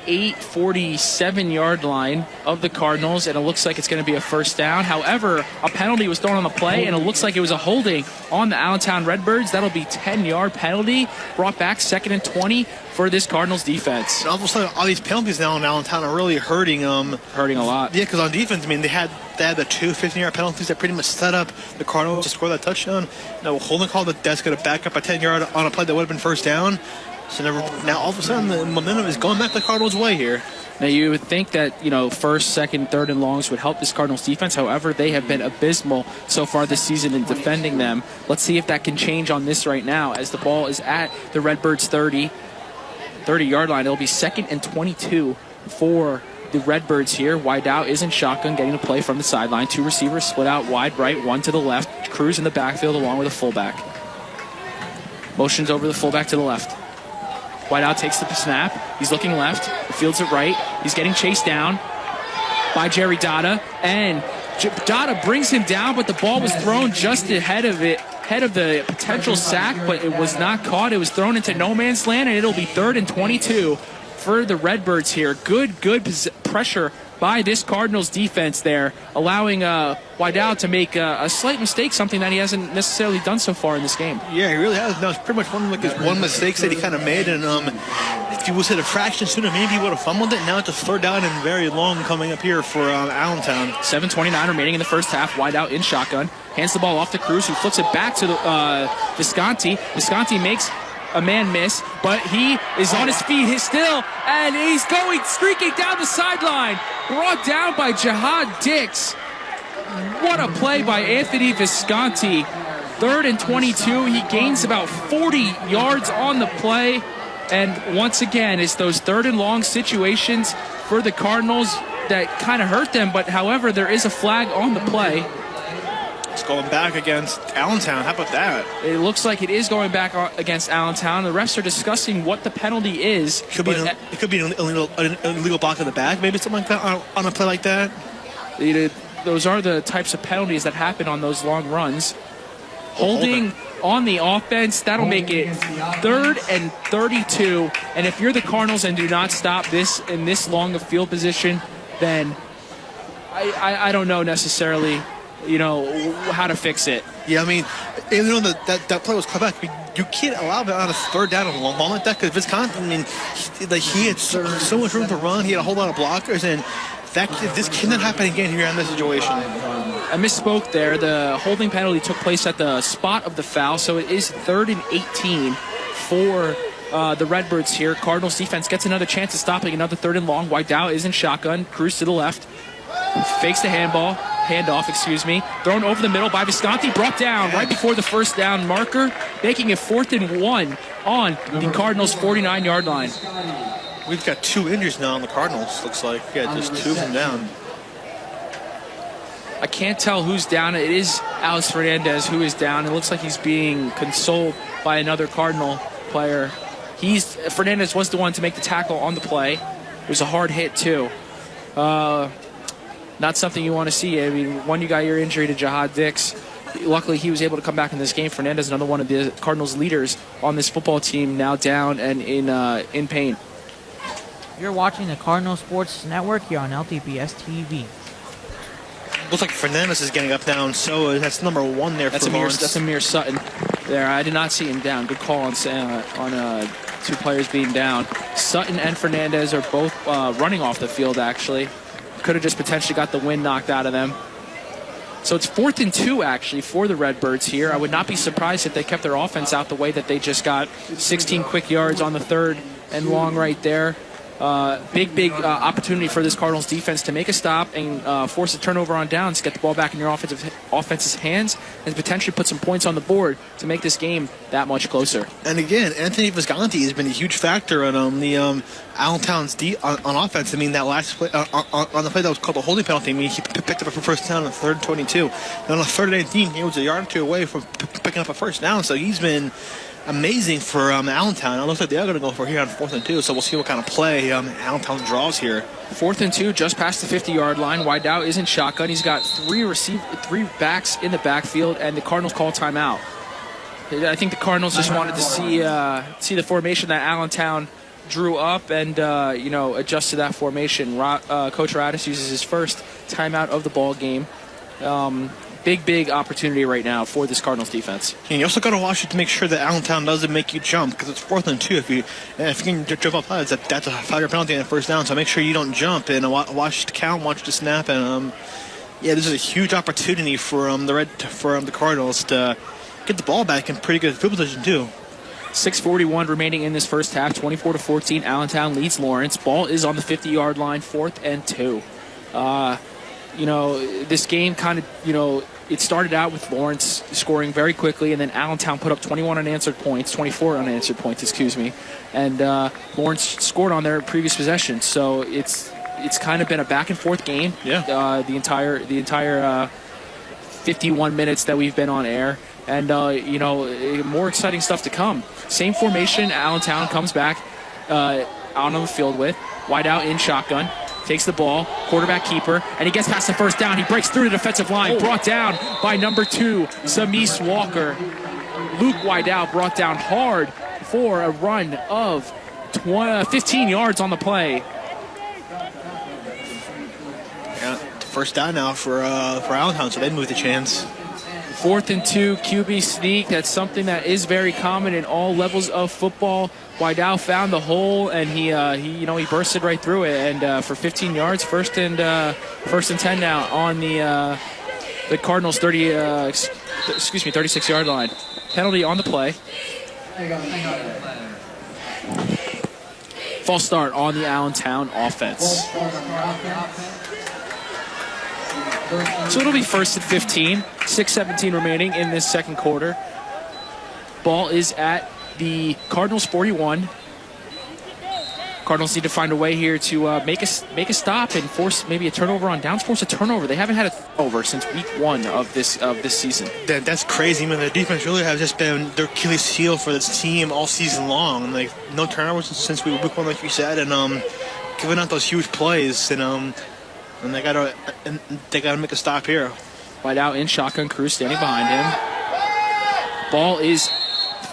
S3: 47 yard line of the Cardinals, and it looks like it's going to be a first down. However, a penalty was thrown on the play, and it looks like it was a holding on the Allentown Redbirds. That'll be 10-yard penalty, brought back 2nd and 20 for this Cardinals defense.
S4: And all of a sudden, all these penalties now in Allentown are really hurting them.
S3: Hurting a lot.
S4: Yeah, because on defense, I mean, they had the 2 15-yard penalties that pretty much set up the Cardinals to score that touchdown. Now, holding call that's going to back up a 10-yard on a play that would have been first down. So now all of a sudden the momentum is going back the Cardinals' way here.
S3: Now you would think that, first, second, third and longs would help this Cardinals defense. However, they have been abysmal so far this season in defending them. Let's see if that can change on this right now as the ball is at the Redbirds' 30-yard line. It'll be 2nd and 22 for the Redbirds here. Wide out is in shotgun, getting a play from the sideline. 2 receivers split out wide right, 1 to the left. Cruz in the backfield along with a fullback. Motions over the fullback to the left. Whiteout takes the snap. He's looking left. Fields it right. He's getting chased down by Jerry Dada. And Dada brings him down, but the ball was thrown just ahead of the potential sack, but it was not caught. It was thrown into no man's land, and it'll be 3rd and 22 for the Redbirds here. Good pressure by this Cardinals defense there, allowing Whiteout to make a slight mistake, something that he hasn't necessarily done so far in this game.
S4: Yeah, he really has. That was pretty much one of his mistakes that he kind of made, and if he was hit a fraction sooner, maybe he would have fumbled it. Now it's a 3rd down and very long coming up here for Allentown.
S3: 7:29 remaining in the first half. Whiteout in shotgun. Hands the ball off to Cruz, who flips it back to Visconti. Visconti makes a man miss, but he is on his feet still, and he's streaking down the sideline. Brought down by Jihad Dix. What a play by Anthony Visconti. 3rd and 22. He gains about 40 yards on the play. And once again, it's those 3rd and long situations for the Cardinals that kind of hurt them. But however, there is a flag on the play.
S4: It's going back against Allentown. How about that?
S3: It looks like it is going back against Allentown. The refs are discussing what the penalty is.
S4: It could be an illegal block in the back, maybe something like that on a play like that.
S3: Those are the types of penalties that happen on those long runs. Holding on the offense, that'll make it 3rd and 32. And if you're the Cardinals and do not stop this in this long of field position, then I don't know necessarily how to fix it.
S4: Yeah, I mean, even though that play was cut back, you can't allow it on a 3rd down and long like that, because Visconti, I mean, he had so much room to run. He had a whole lot of blockers, and this cannot happen again here in this situation.
S3: I misspoke there. The holding penalty took place at the spot of the foul, so it is 3rd and 18 for the Redbirds here. Cardinals defense gets another chance at stopping another 3rd and long. Whiteout is in shotgun. Cruz to the left. Fakes the handoff, thrown over the middle by Visconti, brought down right before the first down marker, making it 4th and 1 on the Cardinals' 49-yard line.
S4: We've got 2 injuries now on the Cardinals, looks like. Yeah, just 2 of them down.
S3: I can't tell who's down. It is Alex Fernandez who is down. It looks like he's being consoled by another Cardinal player. Fernandez was the one to make the tackle on the play. It was a hard hit, too. Not something you want to see. I mean, one, you got your injury to Jihad Dix. Luckily, he was able to come back in this game. Fernandez, another one of the Cardinals' leaders on this football team, now down and in pain.
S2: You're watching the Cardinal Sports Network here on LTPS TV.
S4: Looks like Fernandez is getting up now, so that's number 1 there for Lawrence.
S3: That's Amir Sutton there. I did not see him down. Good call on 2 players being down. Sutton and Fernandez are both running off the field, actually. Could have just potentially got the wind knocked out of them. So it's 4th and 2, actually, for the Redbirds here. I would not be surprised if they kept their offense out the way that they just got. 16 quick yards on the 3rd and long right there. Big opportunity for this Cardinals defense to make a stop and force a turnover on downs, get the ball back in your offense's hands, and potentially put some points on the board to make this game that much closer.
S4: And again, Anthony Visconti has been a huge factor on the Allentown's on offense. I mean, that last play on the play that was called a holding penalty. I mean, he picked up a first down on 3rd and 22. And on a 3rd and 18, he was a yard or two away from picking up a first down. So he's been amazing for Allentown. It looks like they are going to go for here on 4th and 2, so we'll see what kind of play Allentown draws here.
S3: 4th and 2, just past the 50-yard line. Wideout is in shotgun. He's got three backs in the backfield, and the Cardinals call timeout. I think the Cardinals just wanted to see the formation that Allentown drew up and adjust to that formation. Coach Radis uses his first timeout of the ball game. Big opportunity right now for this Cardinals defense.
S4: And you also got to watch it to make sure that Allentown doesn't make you jump, because it's 4th and 2. If you can jump up high, that's a 5-yard penalty and a first down. So make sure you don't jump and watch the count, watch the snap, and this is a huge opportunity for the Cardinals to get the ball back in pretty good field position too.
S3: 6:41 remaining in this first half. 24-14. Allentown leads Lawrence. Ball is on the 50-yard line. 4th and 2. This game kind of, it started out with Lawrence scoring very quickly, and then Allentown put up 24 unanswered points, and Lawrence scored on their previous possession. So it's kind of been a back and forth game.
S4: Yeah.
S3: The entire 51 minutes that we've been on air, and more exciting stuff to come. Same formation Allentown comes back out on the field with. Wideout in shotgun. Takes the ball, quarterback keeper, and he gets past the first down. He breaks through the defensive line, brought down by number 2, Samis Walker. Luke Wideout brought down hard for a run of 15 yards on the play.
S4: Yeah, first down now for Allentown, so they moved the chance.
S3: 4th and 2, QB sneak. That's something that is very common in all levels of football. Wideout found the hole, and he bursted right through it, and for 15 yards, first and 10 now on the Cardinals 36-yard line. Penalty on the play. False start on the Allentown offense. So it'll be 1st and 15. 6:17 remaining in this second quarter. Ball is at the Cardinals 41. Cardinals need to find a way here to make a stop and force maybe a turnover on downs. Force a turnover. They haven't had a turnover since week 1 of this season.
S4: That's crazy. I mean, the defense really has just been their Achilles heel for this team all season long. Like, no turnovers since week 1, like you said, and giving out those huge plays, and they gotta make a stop here.
S3: Wideout in shotgun. Cruz standing behind him. Ball is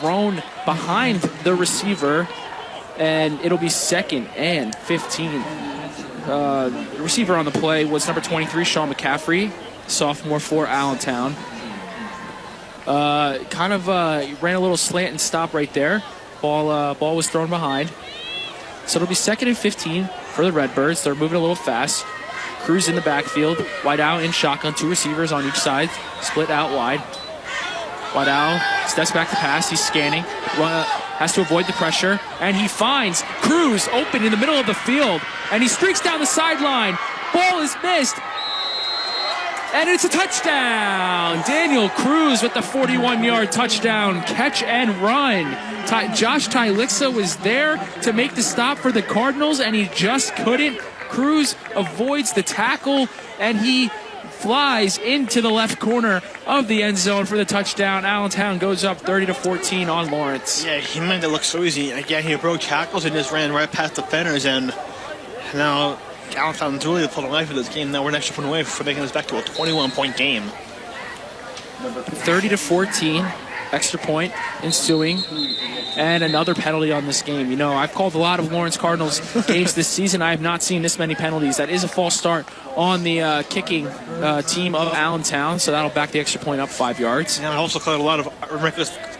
S3: thrown behind the receiver, and it'll be 2nd and 15. The receiver on the play was number 23, Sean McCaffrey, sophomore for Allentown. Ran a little slant and stop right there. Ball was thrown behind. So it'll be 2nd and 15 for the Redbirds. They're moving a little fast. Cruz in the backfield. Wideout in shotgun. 2 receivers on each side. Split out wide. Wideout steps back to pass. He's scanning. Has to avoid the pressure. And he finds Cruz open in the middle of the field. And he streaks down the sideline. Ball is missed. And it's a touchdown. Daniel Cruz with the 41-yard touchdown catch and run. Josh Tylixa was there to make the stop for the Cardinals, and he just couldn't. Cruz avoids the tackle, and he flies into the left corner of the end zone for the touchdown. Allentown goes up 30-14 on Lawrence.
S4: Yeah, he made it look so easy. Again, he broke tackles and just ran right past defenders, and now Allentown's really pulling away for this game. Now we're an extra point away for making this back to a 21-point game.
S3: 30-14, extra point ensuing, and another penalty on this game. You know, I've called a lot of Lawrence Cardinals games this season. I have not seen this many penalties. That is a false start on the kicking team of Allentown, so that'll back the extra point up 5 yards.
S4: And I also called a lot of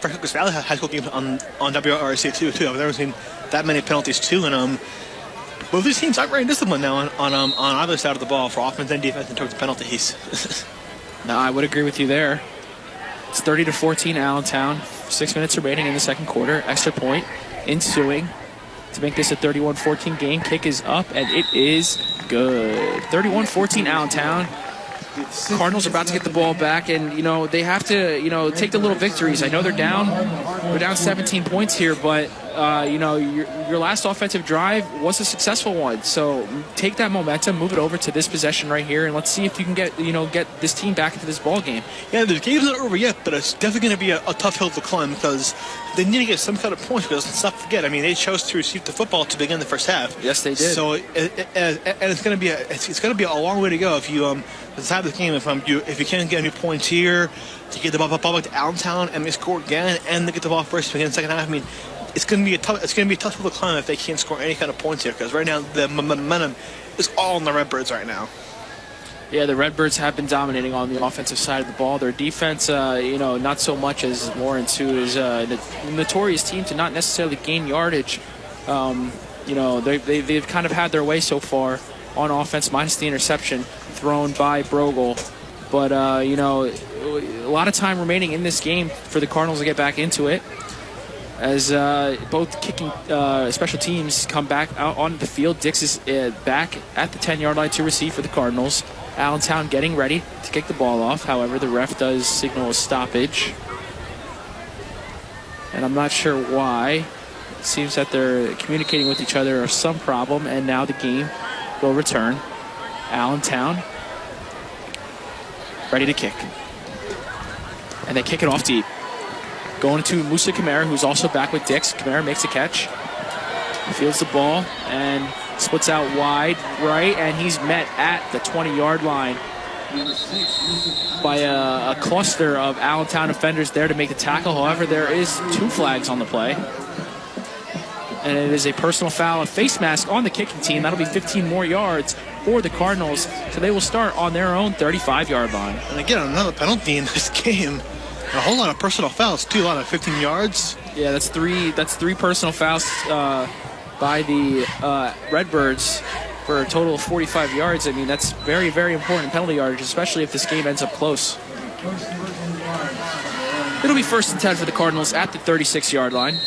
S4: Francisco Valley high school games on WRC too. I've never seen that many penalties too, and both these teams are very disciplined now on either side of the ball for offense and defense in terms of penalties.
S3: No, I would agree with you there. It's 30-14 Allentown. 6 minutes remaining in the second quarter. Extra point ensuing. to make this a 31-14 game. Kick is up, and it is good. 31-14 Allentown. Cardinals are about to get the ball back, and they have to take the little victories. I know they're down 17 points here, but your last offensive drive was a successful one. So take that momentum, move it over to this possession right here, and let's see if you can get this team back into this ball game.
S4: Yeah, the game's not over yet, but it's definitely going to be a tough hill to climb because they need to get some kind of points. Because let's not forget, I mean, they chose to receive the football to begin the first half.
S3: Yes, they did.
S4: So it's going to be a long way to go if you decide this game. If you can't get any points here, to get the ball back to Allentown and they score again, and they get the ball first to begin the second half. I mean, it's going to be a tough hill to climb if they can't score any kind of points here. Because right now the momentum is all on the Redbirds right now.
S3: Yeah, the Redbirds have been dominating on the offensive side of the ball. Their defense, not so much as Lawrence, who is a notorious team to not necessarily gain yardage. They've kind of had their way so far on offense, minus the interception thrown by Brogel. But, a lot of time remaining in this game for the Cardinals to get back into it, as both kicking special teams come back out onto the field. Dix is back at the 10-yard line to receive for the Cardinals. Allentown getting ready to kick the ball off. However, the ref does signal a stoppage, and I'm not sure why. It seems that they're communicating with each other or some problem, and now the game will return. Allentown ready to kick, and they kick it off deep. Going to Musa Kamara, who's also back with Dix. Kamara makes a catch, fields the ball, and splits out wide right, and he's met at the 20-yard line by a cluster of Allentown defenders there to make the tackle. However, there is 2 flags on the play, and it is a personal foul, a face mask on the kicking team. That'll be 15 more yards for the Cardinals, so they will start on their own 35-yard line.
S4: And again, another penalty in this game. A whole lot of personal fouls too, a lot of 15 yards.
S3: Yeah, that's three personal fouls by the Redbirds for a total of 45 yards. I mean, that's very, very important penalty yardage, especially if this game ends up close. It'll be 1st and 10 for the Cardinals at the 36-yard line.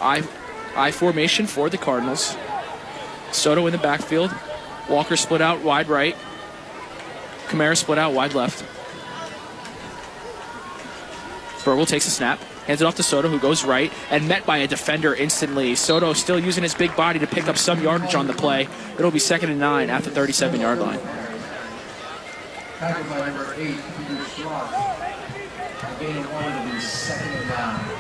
S3: I formation for the Cardinals. Soto in the backfield. Walker split out wide right. Kamara split out wide left. Burwell takes a snap, hands it off to Soto, who goes right, and met by a defender instantly. Soto still using his big body to pick up some yardage on the play. It'll be 2nd and 9 at the 37-yard line.
S1: Tackled by number 8, Peter Schwab. Gain 1, it'll be 2nd and 9.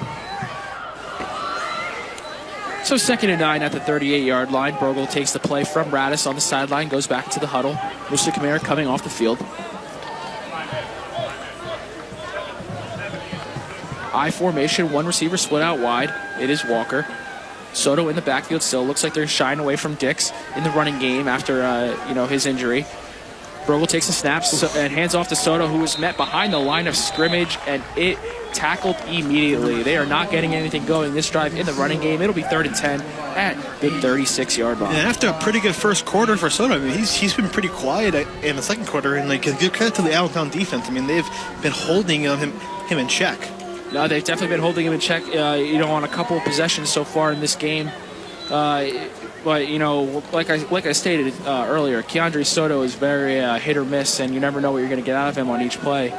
S3: So 2nd and 9 at the 38-yard line. Brogel takes the play from Radis on the sideline, goes back to the huddle. Musa Kamara coming off the field. I formation, 1 receiver split out wide. It is Walker. Soto in the backfield still. Looks like they're shying away from Dix in the running game after his injury. Brogel takes the snaps and hands off to Soto, who is met behind the line of scrimmage, and it tackled immediately. They are not getting anything going this drive in the running game. It'll be 3rd and 10 at the 36-yard line.
S4: And after a pretty good first quarter for Soto, I mean, he's been pretty quiet in the second quarter, and give credit to the Allentown defense. I mean, they've been holding him in check.
S3: No, they've definitely been holding him in check, on a couple of possessions so far in this game. But, like I stated earlier, Keandre Soto is very hit or miss, and you never know what you're going to get out of him on each play.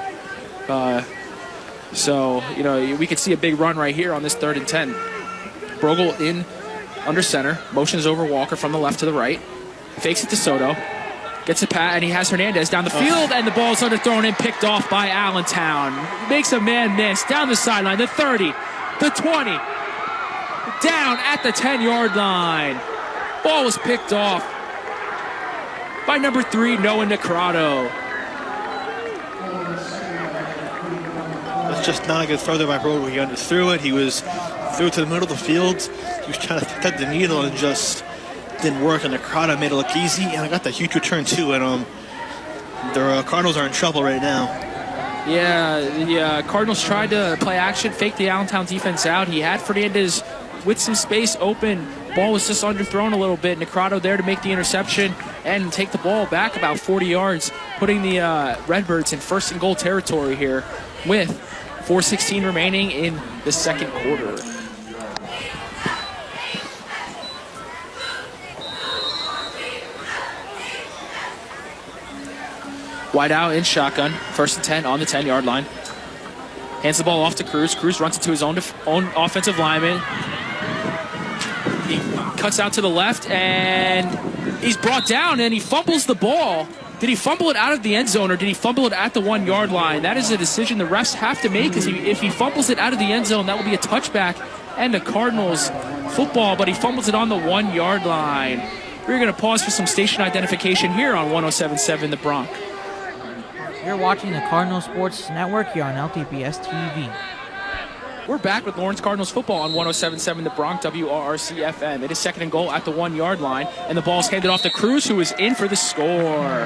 S3: So, we could see a big run right here on this 3rd and 10. Brogel in under center, motions over Walker from the left to the right, fakes it to Soto, gets a pat, and he has Hernandez down the field, and the ball is underthrown and picked off by Allentown. Makes a man miss down the sideline, the 30, the 20, down at the 10-yard line. Ball was picked off by number 3, Noah Necrato.
S4: That's just not a good throw there by Brogel. He underthrew it. He was threw it to the middle of the field. He was trying to thread the needle and just didn't work. And Necrato made it look easy. And I got that huge return too. And the Cardinals are in trouble right now.
S3: Yeah, the Cardinals tried to play action, fake the Allentown defense out. He had Fernandez with some space open. Ball was just underthrown a little bit. Necrato there to make the interception and take the ball back about 40 yards, putting the Redbirds in 1st and goal territory here with 4:16 remaining in the second quarter. Wide out in shotgun. 1st and 10 on the 10-yard line. Hands the ball off to Cruz. Cruz runs into his own offensive lineman. He cuts out to the left, and he's brought down, and he fumbles the ball. Did he fumble it out of the end zone, or did he fumble it at the 1-yard line? That is a decision the refs have to make, because if he fumbles it out of the end zone, that will be a touchback and a Cardinals football, but he fumbles it on the 1-yard line. We're going to pause for some station identification here on 107.7 The Bronx.
S2: You're watching the Cardinal Sports Network here on LTPS TV.
S3: We're back with Lawrence Cardinals football on 107.7 The Bronx, WRRC FM. It is 2nd and goal at the 1-yard line, and the ball's handed off to Cruz, who is in for the score.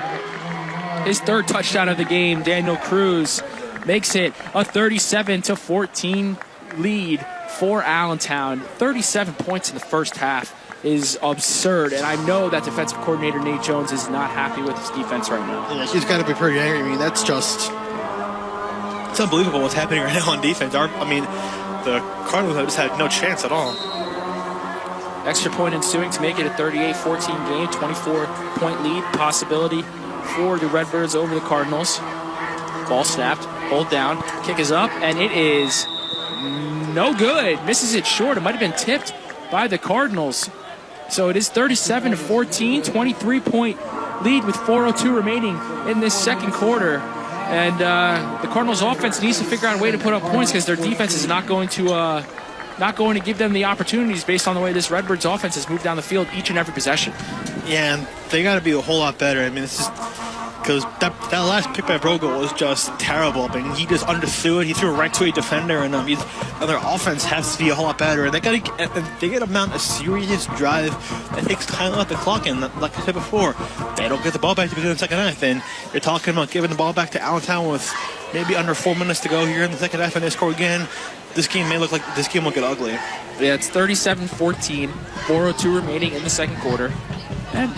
S3: His 3rd touchdown of the game. Daniel Cruz makes it a 37-14 lead for Allentown. 37 points in the first half is absurd, and I know that defensive coordinator Nate Jones is not happy with his defense right now.
S4: Yeah, he's got to be pretty angry. I mean, that's just... It's unbelievable what's happening right now on defense. The Cardinals have just had no chance at all.
S3: Extra point ensuing to make it a 38-14 game, 24-point lead possibility for the Redbirds over the Cardinals. Ball snapped, hold down, kick is up, and it is no good. Misses it short. It might have been tipped by the Cardinals. So it is 37-14, 23-point lead with 4:02 remaining in this second quarter. And the Cardinals offense needs to figure out a way to put up points, because their defense is not going to give them the opportunities based on the way this Redbirds offense has moved down the field each and every possession.
S4: Yeah, and they got to be a whole lot better. I mean, this is because that last pick by Brogo was just terrible. I mean, he just underthrew it. He threw it right to a defender, and their offense has to be a whole lot better. And they got to mount a serious drive that takes time off the clock. And like I said before, they don't get the ball back to begin the second half. And you're talking about giving the ball back to Allentown with maybe under 4 minutes to go here in the second half, and they score again. This game will get ugly.
S3: Yeah, it's 37-14, 4:02 remaining in the second quarter. And,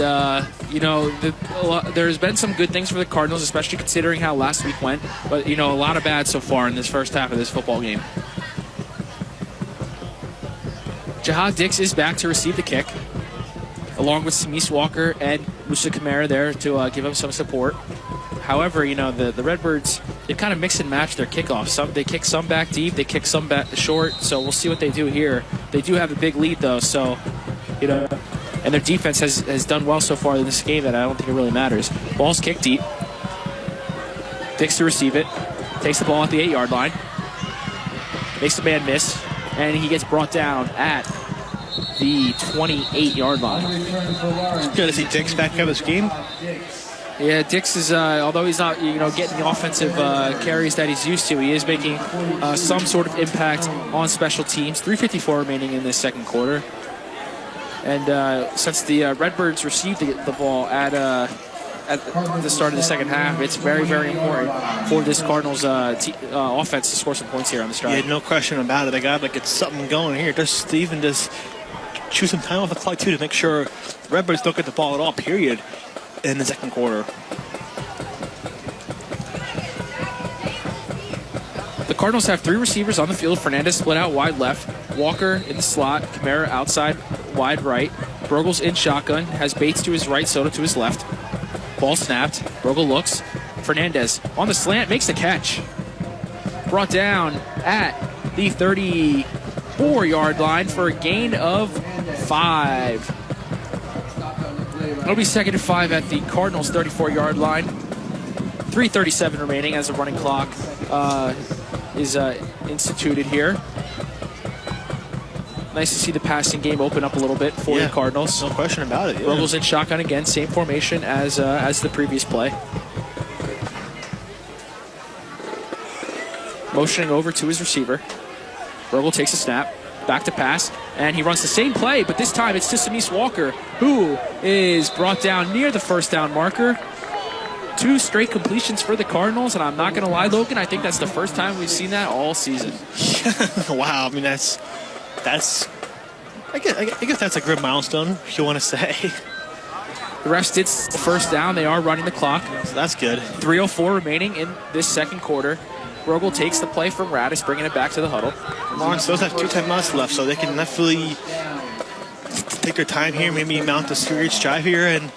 S3: there's been some good things for the Cardinals, especially considering how last week went. But, a lot of bad so far in this first half of this football game. Jahad Dix is back to receive the kick, along with Samis Walker and Musa Kamara there to give him some support. However, the Redbirds, they kind of mix and match their kickoffs. They kick some back deep, they kick some back short, so we'll see what they do here. They do have a big lead, though, so, and their defense has done well so far in this game that I don't think it really matters. Ball's kicked deep. Dix to receive it. Takes the ball at the 8-yard line. Makes the man miss. And he gets brought down at the 28-yard line.
S4: It's good to see Dix back up this game.
S3: Yeah, Dix is, although he's not, getting the offensive carries that he's used to, he is making some sort of impact on special teams. 3:54 remaining in this second quarter. And since the Redbirds received the ball at the start of the second half, it's very, very important for this Cardinals offense to score some points here on the drive.
S4: Yeah, no question about it. They got to get something going here. Just even just choose some time off the clock, too, to make sure the Redbirds don't get the ball at all, period, in the second quarter.
S3: The Cardinals have 3 receivers on the field. Fernandez split out wide left. Walker in the slot. Kamara outside wide right. Brogel's in shotgun. Has Bates to his right, Soto to his left. Ball snapped. Brogel looks. Fernandez on the slant. Makes the catch. Brought down at the 34-yard line for a gain of 5. It'll be 2nd and 5 at the Cardinals' 34-yard line. 3:37 remaining as the running clock is instituted here. Nice to see the passing game open up a little bit for the Cardinals.
S4: No question about it. Yeah.
S3: Brogel's in shotgun again, same formation as the previous play. Motioning over to his receiver. Brogel takes a snap, back to pass, and he runs the same play, but this time it's to Samis Walker, who is brought down near the first down marker. 2 straight completions for the Cardinals, and I'm not going to lie, Logan, I think that's the first time we've seen that all season.
S4: Wow, I mean, that's I guess that's a good milestone, if you want to say.
S3: The refs did the first down. They are running the clock.
S4: So that's good.
S3: 3:04 remaining in this second quarter. Brogel takes the play from Radis, bringing it back to the huddle.
S4: Lawrence does have 2 timeouts left, so they can definitely take their time here, maybe mount a serious drive here and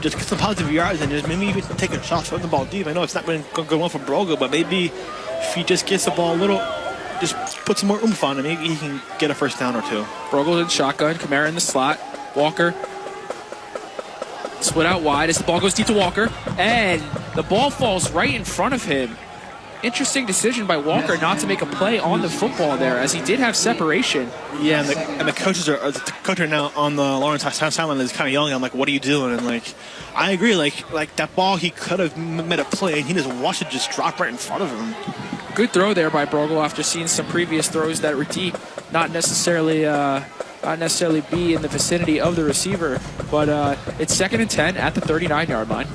S4: just get some positive yards and just maybe even take a shot from the ball deep. I know it's not going to go well for Brogel, but maybe if he just gets the ball a little, just put some more oomph on it, maybe he can get a first down or 2.
S3: Brogel in shotgun, Kamara in the slot, Walker split out wide as the ball goes deep to Walker, and the ball falls right in front of him. Interesting decision by Walker not to make a play on the football there, as he did have separation.
S4: Yeah, and the coaches are now on the Lawrence sideline is kind of yelling. I'm like, what are you doing? And like, I agree. Like that ball, he could have made a play, and he just watched it just drop right in front of him.
S3: Good throw there by Brogel after seeing some previous throws that were deep, not necessarily be in the vicinity of the receiver. But it's 2nd and 10 at the 39-yard line.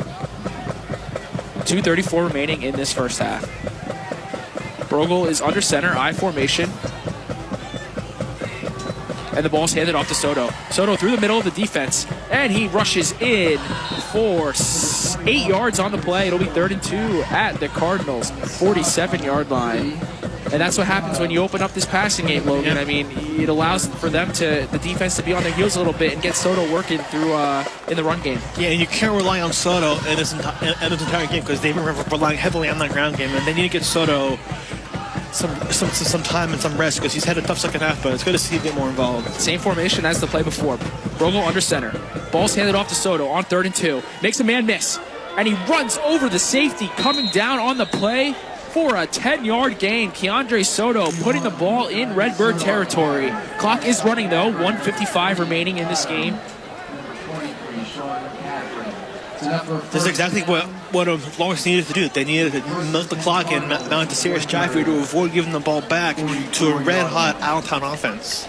S3: 2:34 remaining in this first half. Brogel is under center, I formation. And the ball's handed off to Soto. Soto through the middle of the defense, and he rushes in for 8 yards on the play. It'll be 3rd and 2 at the Cardinals' 47-yard line. And that's what happens when you open up this passing game, Logan. I mean, it allows for them the defense to be on their heels a little bit and get Soto working through in the run game. Yeah, and
S4: you can't rely on Soto in this entire game because they've been relying heavily on that ground game, and they need to get Soto some time and some rest because he's had a tough second half, but it's good to see him get more involved.
S3: Same formation as the play before. Brogel under center. Ball's handed off to Soto on 3rd and 2. Makes a man miss, and he runs over the safety coming down on the play for a 10-yard gain. Keandre Soto putting the ball in Redbird territory. Clock is running, though. 1:55 remaining in this game.
S4: This is exactly what Lawrence needed to do. They needed to milk the clock and mount a serious drive here to avoid giving the ball back to a red-hot Allentown offense.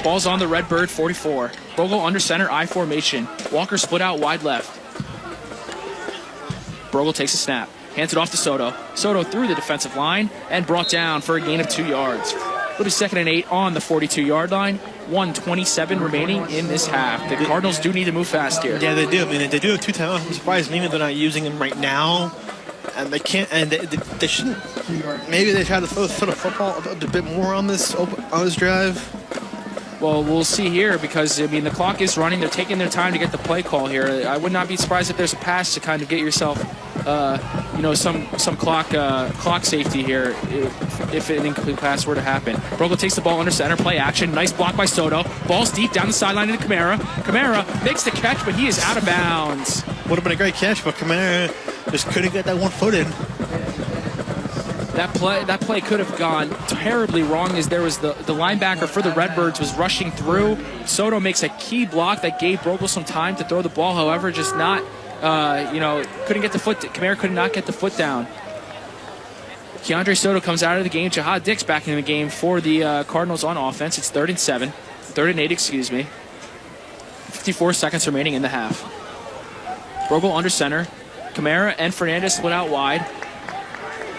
S3: Ball's on the Redbird 44. Brogel under center, I formation. Walker split out wide left. Brogel takes a snap. Hands it off to Soto. Soto through the defensive line and brought down for a gain of 2 yards. It'll be 2nd and 8 on the 42-yard line. 1:27 remaining in this half. The Cardinals do need to move fast here.
S4: Yeah, they do. I mean, they do have 2 timeouts. I'm surprised maybe they're not using them right now. And they can't, and they shouldn't. Maybe they try to throw the football a bit more on this drive.
S3: Well, we'll see here because, I mean, the clock is running. They're taking their time to get the play call here. I would not be surprised if there's a pass to kind of get yourself, some clock safety here if an incomplete pass were to happen. Brogel takes the ball under center, play action. Nice block by Soto. Ball's deep down the sideline into Kamara. Kamara makes the catch, but he is out of bounds.
S4: Would have been a great catch, but Kamara just couldn't get that 1 foot in.
S3: That play could have gone terribly wrong as there was the linebacker for the Redbirds was rushing through. Soto makes a key block that gave Brogel some time to throw the ball. However, just not, couldn't get the foot. Kamara could not get the foot down. Keandre Soto comes out of the game. Jahad Dix back in the game for the Cardinals on offense. It's 3rd and 8, excuse me. 54 seconds remaining in the half. Brogel under center. Kamara and Fernandez split out wide.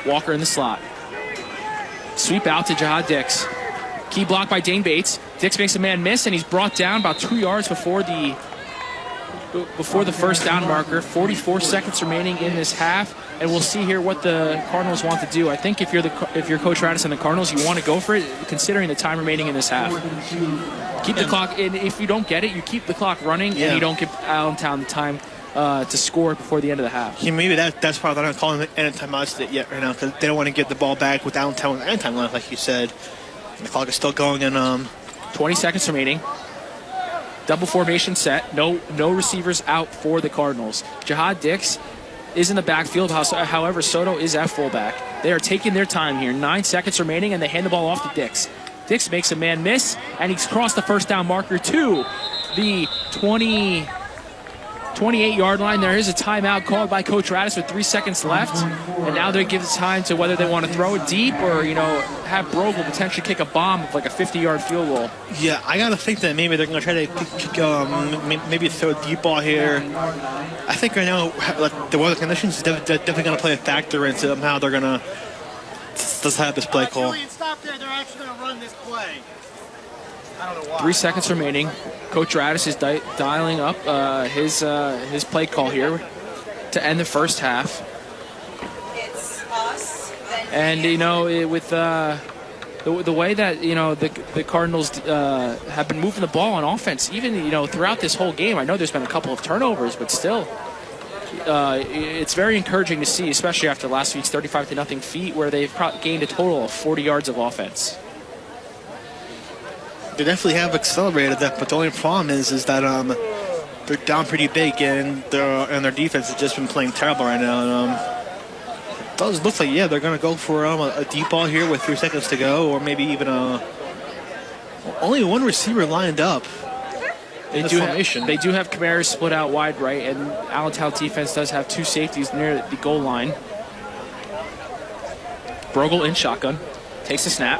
S3: Walker in the slot. Sweep out to Jahad Dix. Key block by Dane Bates. Dix makes a man miss, and he's brought down about 2 yards before the first down marker. 44 seconds remaining in this half, and we'll see here what the Cardinals want to do. I think if you're Coach Radis and the Cardinals, you want to go for it, considering the time remaining in this half. Keep the clock, and if you don't get it, you keep the clock running, and you don't give Allentown the time to score before the end of the half.
S4: Yeah, maybe that's probably they're not calling it any timeouts yet right now because they don't want to get the ball back with Allentown with any time left, like you said. And the clock is still going, and
S3: 20 seconds remaining. Double formation set. No receivers out for the Cardinals. Jahad Dix is in the backfield. However, Soto is at fullback. They are taking their time here. 9 seconds remaining, and they hand the ball off to Dix. Dix makes a man miss, and he's crossed the first down marker to the 28-yard line. There is a timeout called by Coach Radis with 3 seconds left, and now they give the time to whether they want to throw it deep or have Brogel potentially kick a bomb of like a 50-yard field goal.
S4: Yeah, I gotta think that maybe they're gonna try to maybe throw a deep ball here. I think right now the weather conditions is definitely gonna play a factor into how they're gonna have this play call.
S5: Stop there. They're actually gonna run this play. I don't know why.
S3: 3 seconds remaining. Coach Radis is dialing up his play call here to end the first half.
S6: It's us
S3: And, with the way that, the Cardinals have been moving the ball on offense, even, throughout this whole game, I know there's been a couple of turnovers, but still, it's very encouraging to see, especially after last week's 35-0 defeat, where they've gained a total of 40 yards of offense.
S4: They definitely have accelerated that, but the only problem is that they're down pretty big, and their defense has just been playing terrible right now. And, it does look like, they're going to go for a deep ball here with 3 seconds to go, or maybe even only one receiver lined up. They do have Kamara split out wide right, and Allentown defense does have 2 safeties near the goal line. Brogel in shotgun, takes a snap.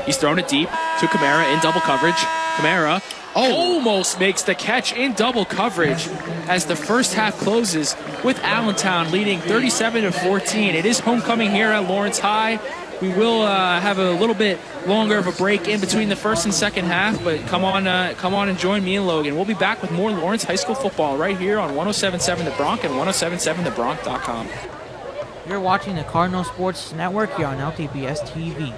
S4: He's thrown it deep to Kamara in double coverage. Kamara almost makes the catch in double coverage as the first half closes with Allentown leading 37-14. It is homecoming here at Lawrence High. We will have a little bit longer of a break in between the first and second half, but come on and join me and Logan. We'll be back with more Lawrence High School football right here on 107.7 The Bronc and 107.7thebronc.com.
S2: You're watching the Cardinal Sports Network here on LTBS TV.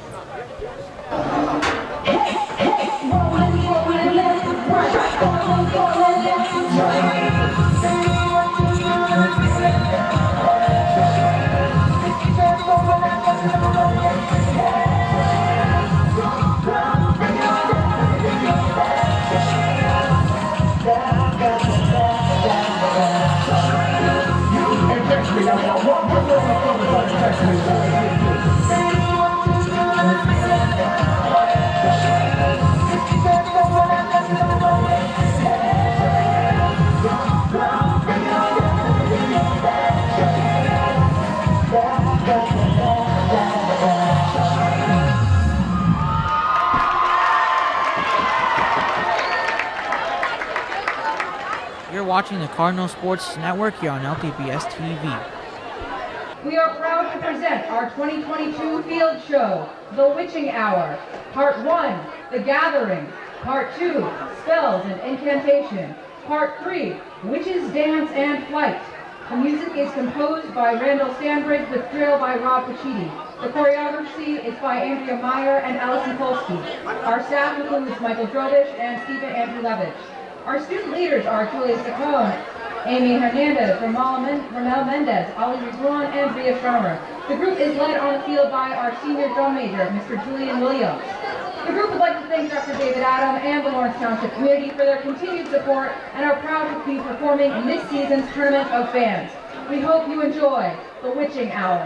S2: You're watching the Cardinal Sports Network here on LTBS TV.
S6: We are proud to present our 2022 field show, The Witching Hour. Part 1, The Gathering. Part 2, Spells and Incantation. Part 3, Witches, Dance, and Flight. The music is composed by Randall Stanbridge with drill by Rob Pachidi. The choreography is by Andrea Meyer and Allison Polsky. Our staff includes Michael Drobish and Stephen Andrew Levitch. Our student leaders are Julia Saccone, Amy Hernandez, Ramel Mendez, Ali Rizwan, and Ria Stromer. The group is led on the field by our senior drum major, Mr. Julian Williams. The group would like to thank Dr. David Adam and the Lawrence Township community for their continued support and are proud to be performing in this season's Tournament of Fans. We hope you enjoy The Witching Hour.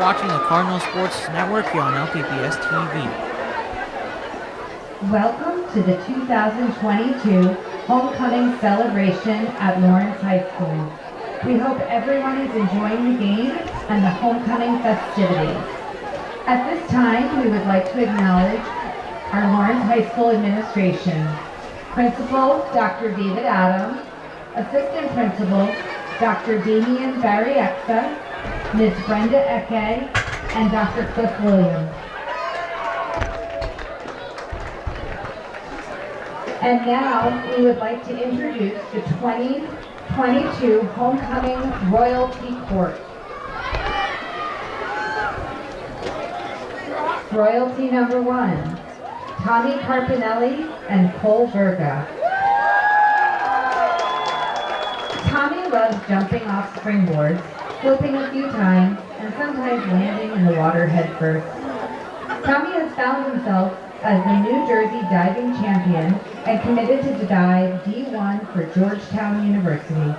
S2: watching the Cardinal Sports Network here on LTPS TV.
S6: Welcome to the 2022 Homecoming Celebration at Lawrence High School. We hope everyone is enjoying the game and the homecoming festivities. At this time, we would like to acknowledge our Lawrence High School administration. Principal, Dr. David Adams. Assistant Principal, Dr. Damian Barriexta, Ms. Brenda Eke, and Dr. Cliff Williams. And now, we would like to introduce the 2022 Homecoming Royalty Court. Royalty number 1, Tommy Carpinelli and Cole Verga. Tommy loves jumping off springboards, flipping a few times, and sometimes landing in the water head first. Tommy has found himself as the New Jersey diving champion and committed to dive D1 for Georgetown University.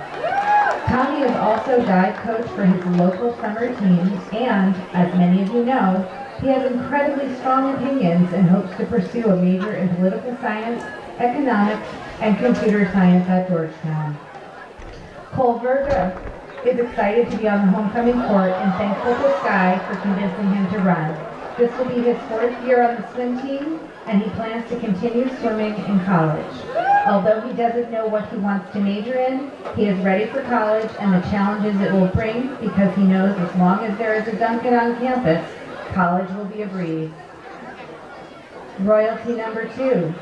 S6: Tommy is also dive coach for his local summer teams and, as many of you know, he has incredibly strong opinions and hopes to pursue a major in political science, economics, and computer science at Georgetown. Cole Verga is excited to be on the homecoming court and thankful to Sky for convincing him to run. This will be his 4th year on the swim team, and he plans to continue swimming in college. Although he doesn't know what he wants to major in, he is ready for college and the challenges it will bring because he knows as long as there is a Dunkin' on campus, college will be a breeze. Royalty number 2,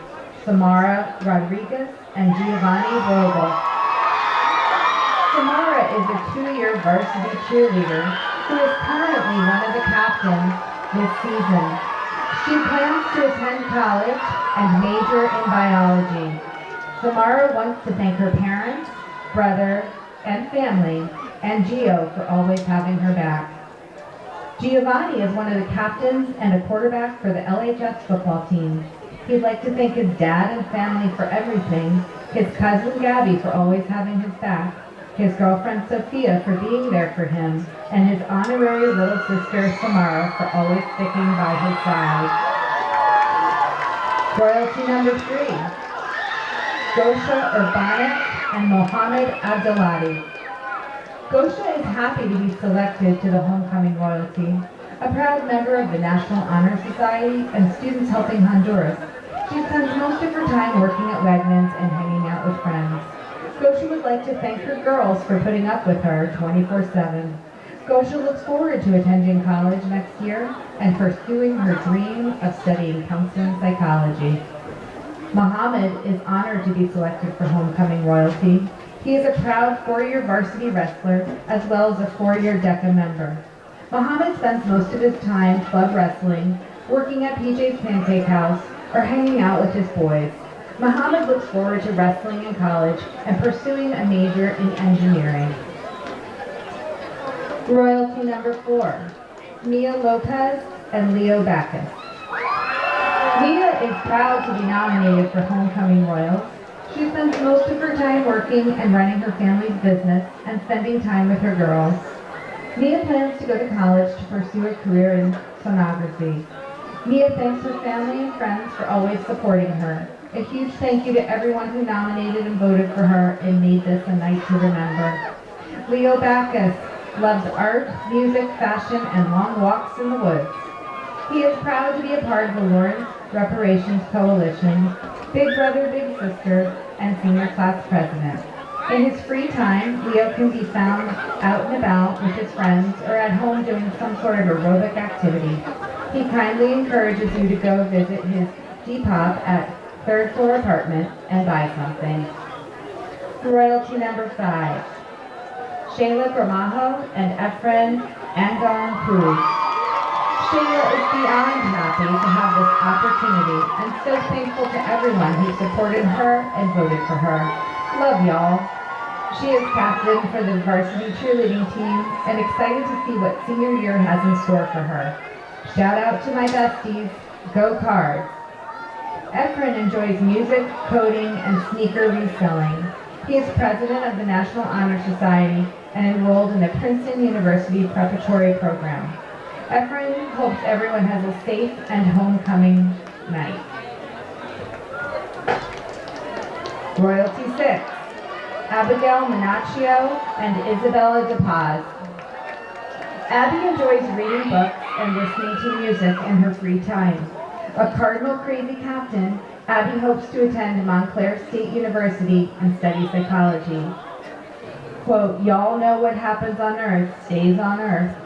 S6: Samara Rodriguez and Giovanni Vogel. Samara is a 2-year varsity cheerleader who is currently one of the captains this season. She plans to attend college and major in biology. Samara wants to thank her parents, brother, and family, and Gio for always having her back. Giovanni is one of the captains and a quarterback for the LHS football team. He'd like to thank his dad and family for everything, his cousin Gabby for always having his back, his girlfriend Sophia for being there for him, and his honorary little sister Samara for always sticking by his side. Royalty number 3, Gosha Urbanik and Mohammed Abdullati. Gosha is happy to be selected to the homecoming royalty. A proud member of the National Honor Society and Students Helping Honduras, she spends most of her time working at Wegmans and hanging out with friends. Gosha would like to thank her girls for putting up with her 24/7. Gosha looks forward to attending college next year and pursuing her dream of studying counseling psychology. Mohammed is honored to be selected for homecoming royalty. He is a proud 4-year varsity wrestler as well as a 4-year DECA member. Mohammed spends most of his time club wrestling, working at PJ's Pancake House, or hanging out with his boys. Mohammed looks forward to wrestling in college and pursuing a major in engineering. Royalty number 4, Mia Lopez and Leo Backus. Mia is proud to be nominated for Homecoming Royals. She spends most of her time working and running her family's business and spending time with her girls. Mia plans to go to college to pursue a career in sonography. Mia thanks her family and friends for always supporting her. A huge thank you to everyone who nominated and voted for her and made this a night to remember. Leo Backus loves art, music, fashion, and long walks in the woods. He is proud to be a part of the Lawrence Reparations Coalition, Big Brother, Big Sister, and Senior Class President. In his free time, Leo can be found out and about with his friends or at home doing some sort of aerobic activity. He kindly encourages you to go visit his Depop at 3rd floor apartment and buy something. Royalty number 5, Shayla Gramajo and Efren Angon Cruz. Shayla is beyond happy to have this opportunity and so thankful to everyone who supported her and voted for her. Love y'all. She is captain for the varsity cheerleading team and excited to see what senior year has in store for her. Shout out to my besties. Go Cards. Efren enjoys music, coding, and sneaker reselling. He is president of the National Honor Society and enrolled in the Princeton University Preparatory Program. Efren hopes everyone has a safe and homecoming night. Royalty 6, Abigail Minaccio and Isabella DePaz. Abby enjoys reading books and listening to music in her free time. A Cardinal crazy captain, Abby hopes to attend Montclair State University and study psychology. Quote, y'all know what happens on Earth stays on Earth.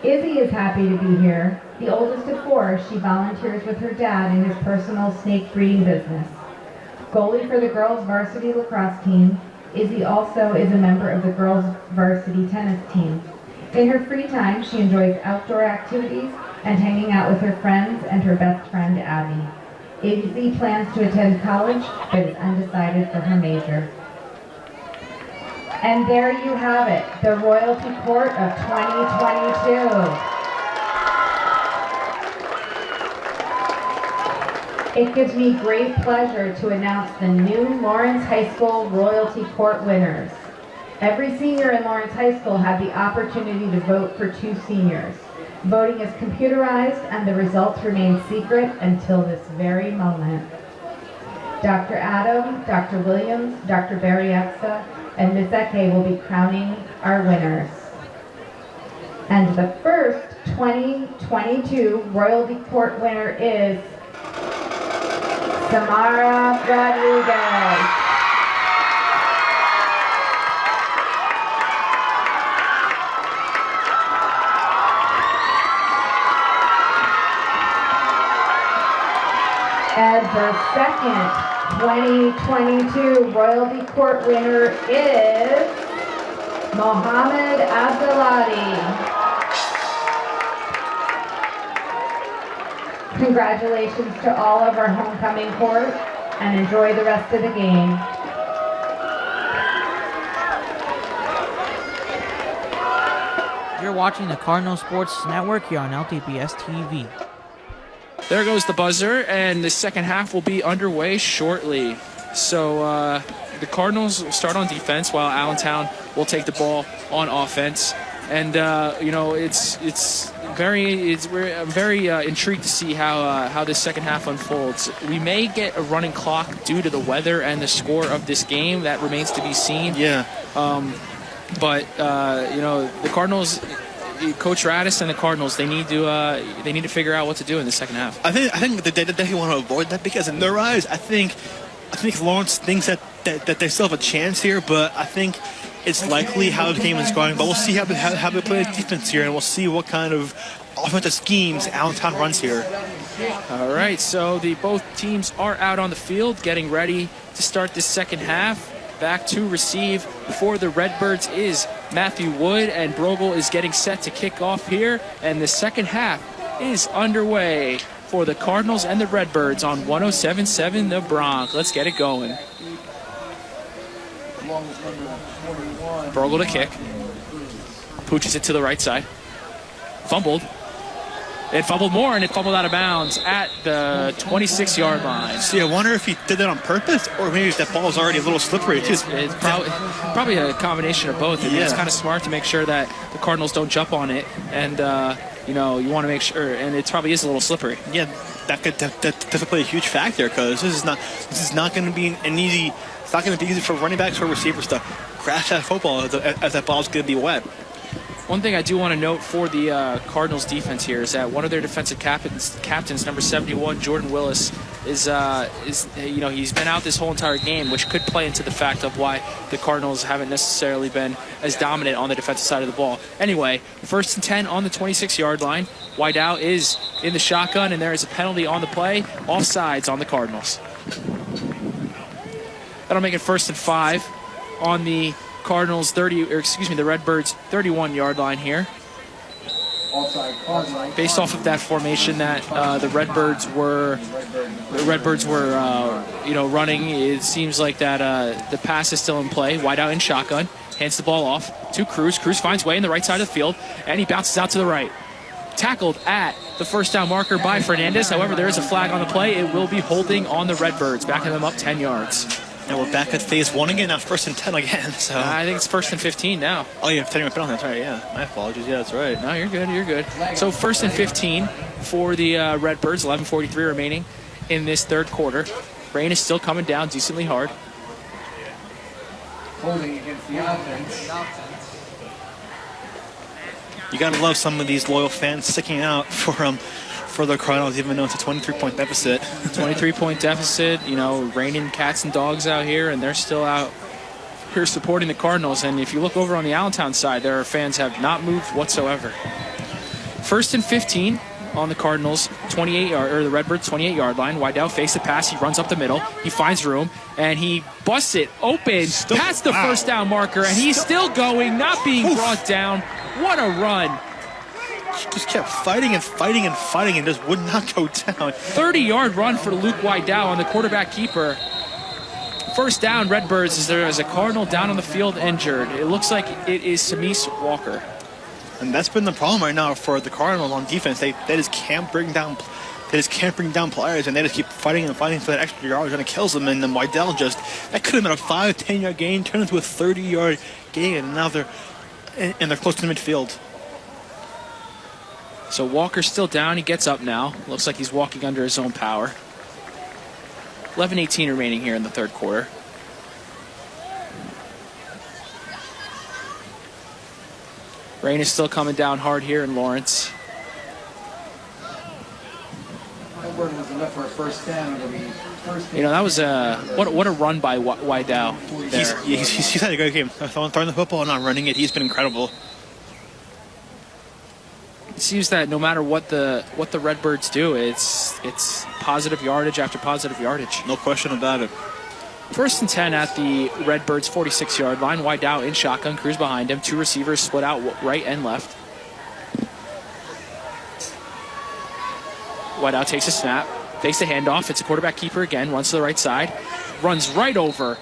S6: Izzy is happy to be here. The oldest of 4, she volunteers with her dad in his personal snake breeding business. Goalie for the girls' varsity lacrosse team, Izzy also is a member of the girls' varsity tennis team. In her free time, she enjoys outdoor activities and hanging out with her friends and her best friend, Abby. Izzy plans to attend college, but is undecided for her major. And there you have it, the Royalty Court of 2022. It gives me great pleasure to announce the new Lawrence High School Royalty Court winners. Every senior in Lawrence High School had the opportunity to vote for 2 seniors. Voting is computerized and the results remain secret until this very moment. Dr. Adam, Dr. Williams, Dr. Berryessa, and Ms. Eke will be crowning our winners. And the first 2022 Royalty Court winner is Samara Rodriguez. And the second 2022 Royalty Court winner is Mohammed Abdeladi. Congratulations to all of our homecoming court and enjoy the rest of the game.
S2: You're watching the Cardinal Sports Network here on LTPS TV.
S3: There goes the buzzer, and the second half will be underway shortly. So the Cardinals will start on defense while Allentown will take the ball on offense. And we're very intrigued to see how this second half unfolds. We may get a running clock due to the weather and the score of this game. That remains to be seen.
S4: Yeah.
S3: But the Cardinals, Coach Radis and the Cardinals, they need to figure out what to do in the second half.
S4: I think they definitely want to avoid that, because in their eyes, I think Lawrence thinks that they still have a chance here, but I think it's likely how the game is going. But we'll see how they play defense here, and we'll see what kind of offensive schemes Allentown runs here.
S3: All right, so both teams are out on the field getting ready to start this second half. Back to receive for the Redbirds is Matthew Wood, and Brogel is getting set to kick off here, and the second half is underway for the Cardinals and the Redbirds on 107.7 The Bronx. Let's get it going. Brogel to kick. Pooches it to the right side. Fumbled. It fumbled more, and it fumbled out of bounds at the 26-yard line.
S4: See, I wonder if he did that on purpose, or maybe if that ball is already a little slippery.
S3: It's probably a combination of both. I mean, it's kind of smart to make sure that the Cardinals don't jump on it, and you want to make sure, and it probably is a little slippery.
S4: Yeah, that could definitely play a huge factor, because this is not going to be an easy. It's not going to be easy for running backs or receivers to crash that football as that ball's going to be wet.
S3: One thing I do want to note for the Cardinals defense here is that one of their defensive captains, number 71, Jordan Willis, he's been out this whole entire game, which could play into the fact of why the Cardinals haven't necessarily been as dominant on the defensive side of the ball. Anyway, 1st and 10 on the 26-yard line. Whiteout is in the shotgun, and there is a penalty on the play. Offsides on the Cardinals. That'll make it 1st and 5 on the Cardinals the Redbirds 31-yard line here. Based off of that formation that the Redbirds were running, it seems like that the pass is still in play. Whiteout in shotgun, hands the ball off to Cruz. Cruz finds way in the right side of the field, and he bounces out to the right. Tackled at the first down marker by Fernandez. However, there is a flag on the play. It will be holding on the Redbirds, backing them up 10 yards.
S4: And we're back at phase 1 again. Now 1st and 10 again. So
S3: I think it's 1st and 15 now.
S4: Oh, yeah, 10 penalty. That's right. Yeah, my apologies. Yeah, that's right.
S3: No, you're good. You're good. So 1st and 15 for the Redbirds. 11:43 remaining in this third quarter. Rain is still coming down decently hard.
S1: Holding against the offense.
S4: You gotta love some of these loyal fans sticking out for the Cardinals, even though it's a 23-point deficit.
S3: 23-point deficit. You know, raining cats and dogs out here, and they're still out here supporting the Cardinals. And if you look over on the Allentown side, their fans have not moved whatsoever. 1st and 15 on the Cardinals 28-yard or the Redbirds 28-yard line. Wydell fakes the pass. He runs up the middle. He finds room and he busts it open past the first down marker, and he's still going, not being brought down. What a run!
S4: Just kept fighting and fighting and fighting and just would not go down.
S3: 30-yard run for Luke Wydell on the quarterback keeper. First down, Redbirds, as there is a Cardinal down on the field injured. It looks like it is Samis Walker.
S4: And that's been the problem right now for the Cardinals on defense. They just can't bring down players, and they just keep fighting and fighting for that extra yard, and it kills them. And then Wydell that could have been a 5-10-yard gain, turned into a 30-yard gain, and now they're close to the midfield.
S3: So Walker's still down. He gets up now. Looks like he's walking under his own power. 11:18 remaining here in the third quarter. Rain is still coming down hard here in Lawrence.
S1: Was enough for a first down.
S3: You know, that was what a run by Wydell.
S4: He's had a great game. Throwing the football and not running it, he's been incredible.
S3: It seems that no matter what the Redbirds do, it's positive yardage after positive yardage.
S4: No question about it.
S3: 1st and 10 at the Redbirds' 46-yard line. Wydell in shotgun, Cruz behind him. Two receivers split out right and left. Wydell takes a snap, takes the handoff. It's a quarterback keeper again, runs to the right side, runs right over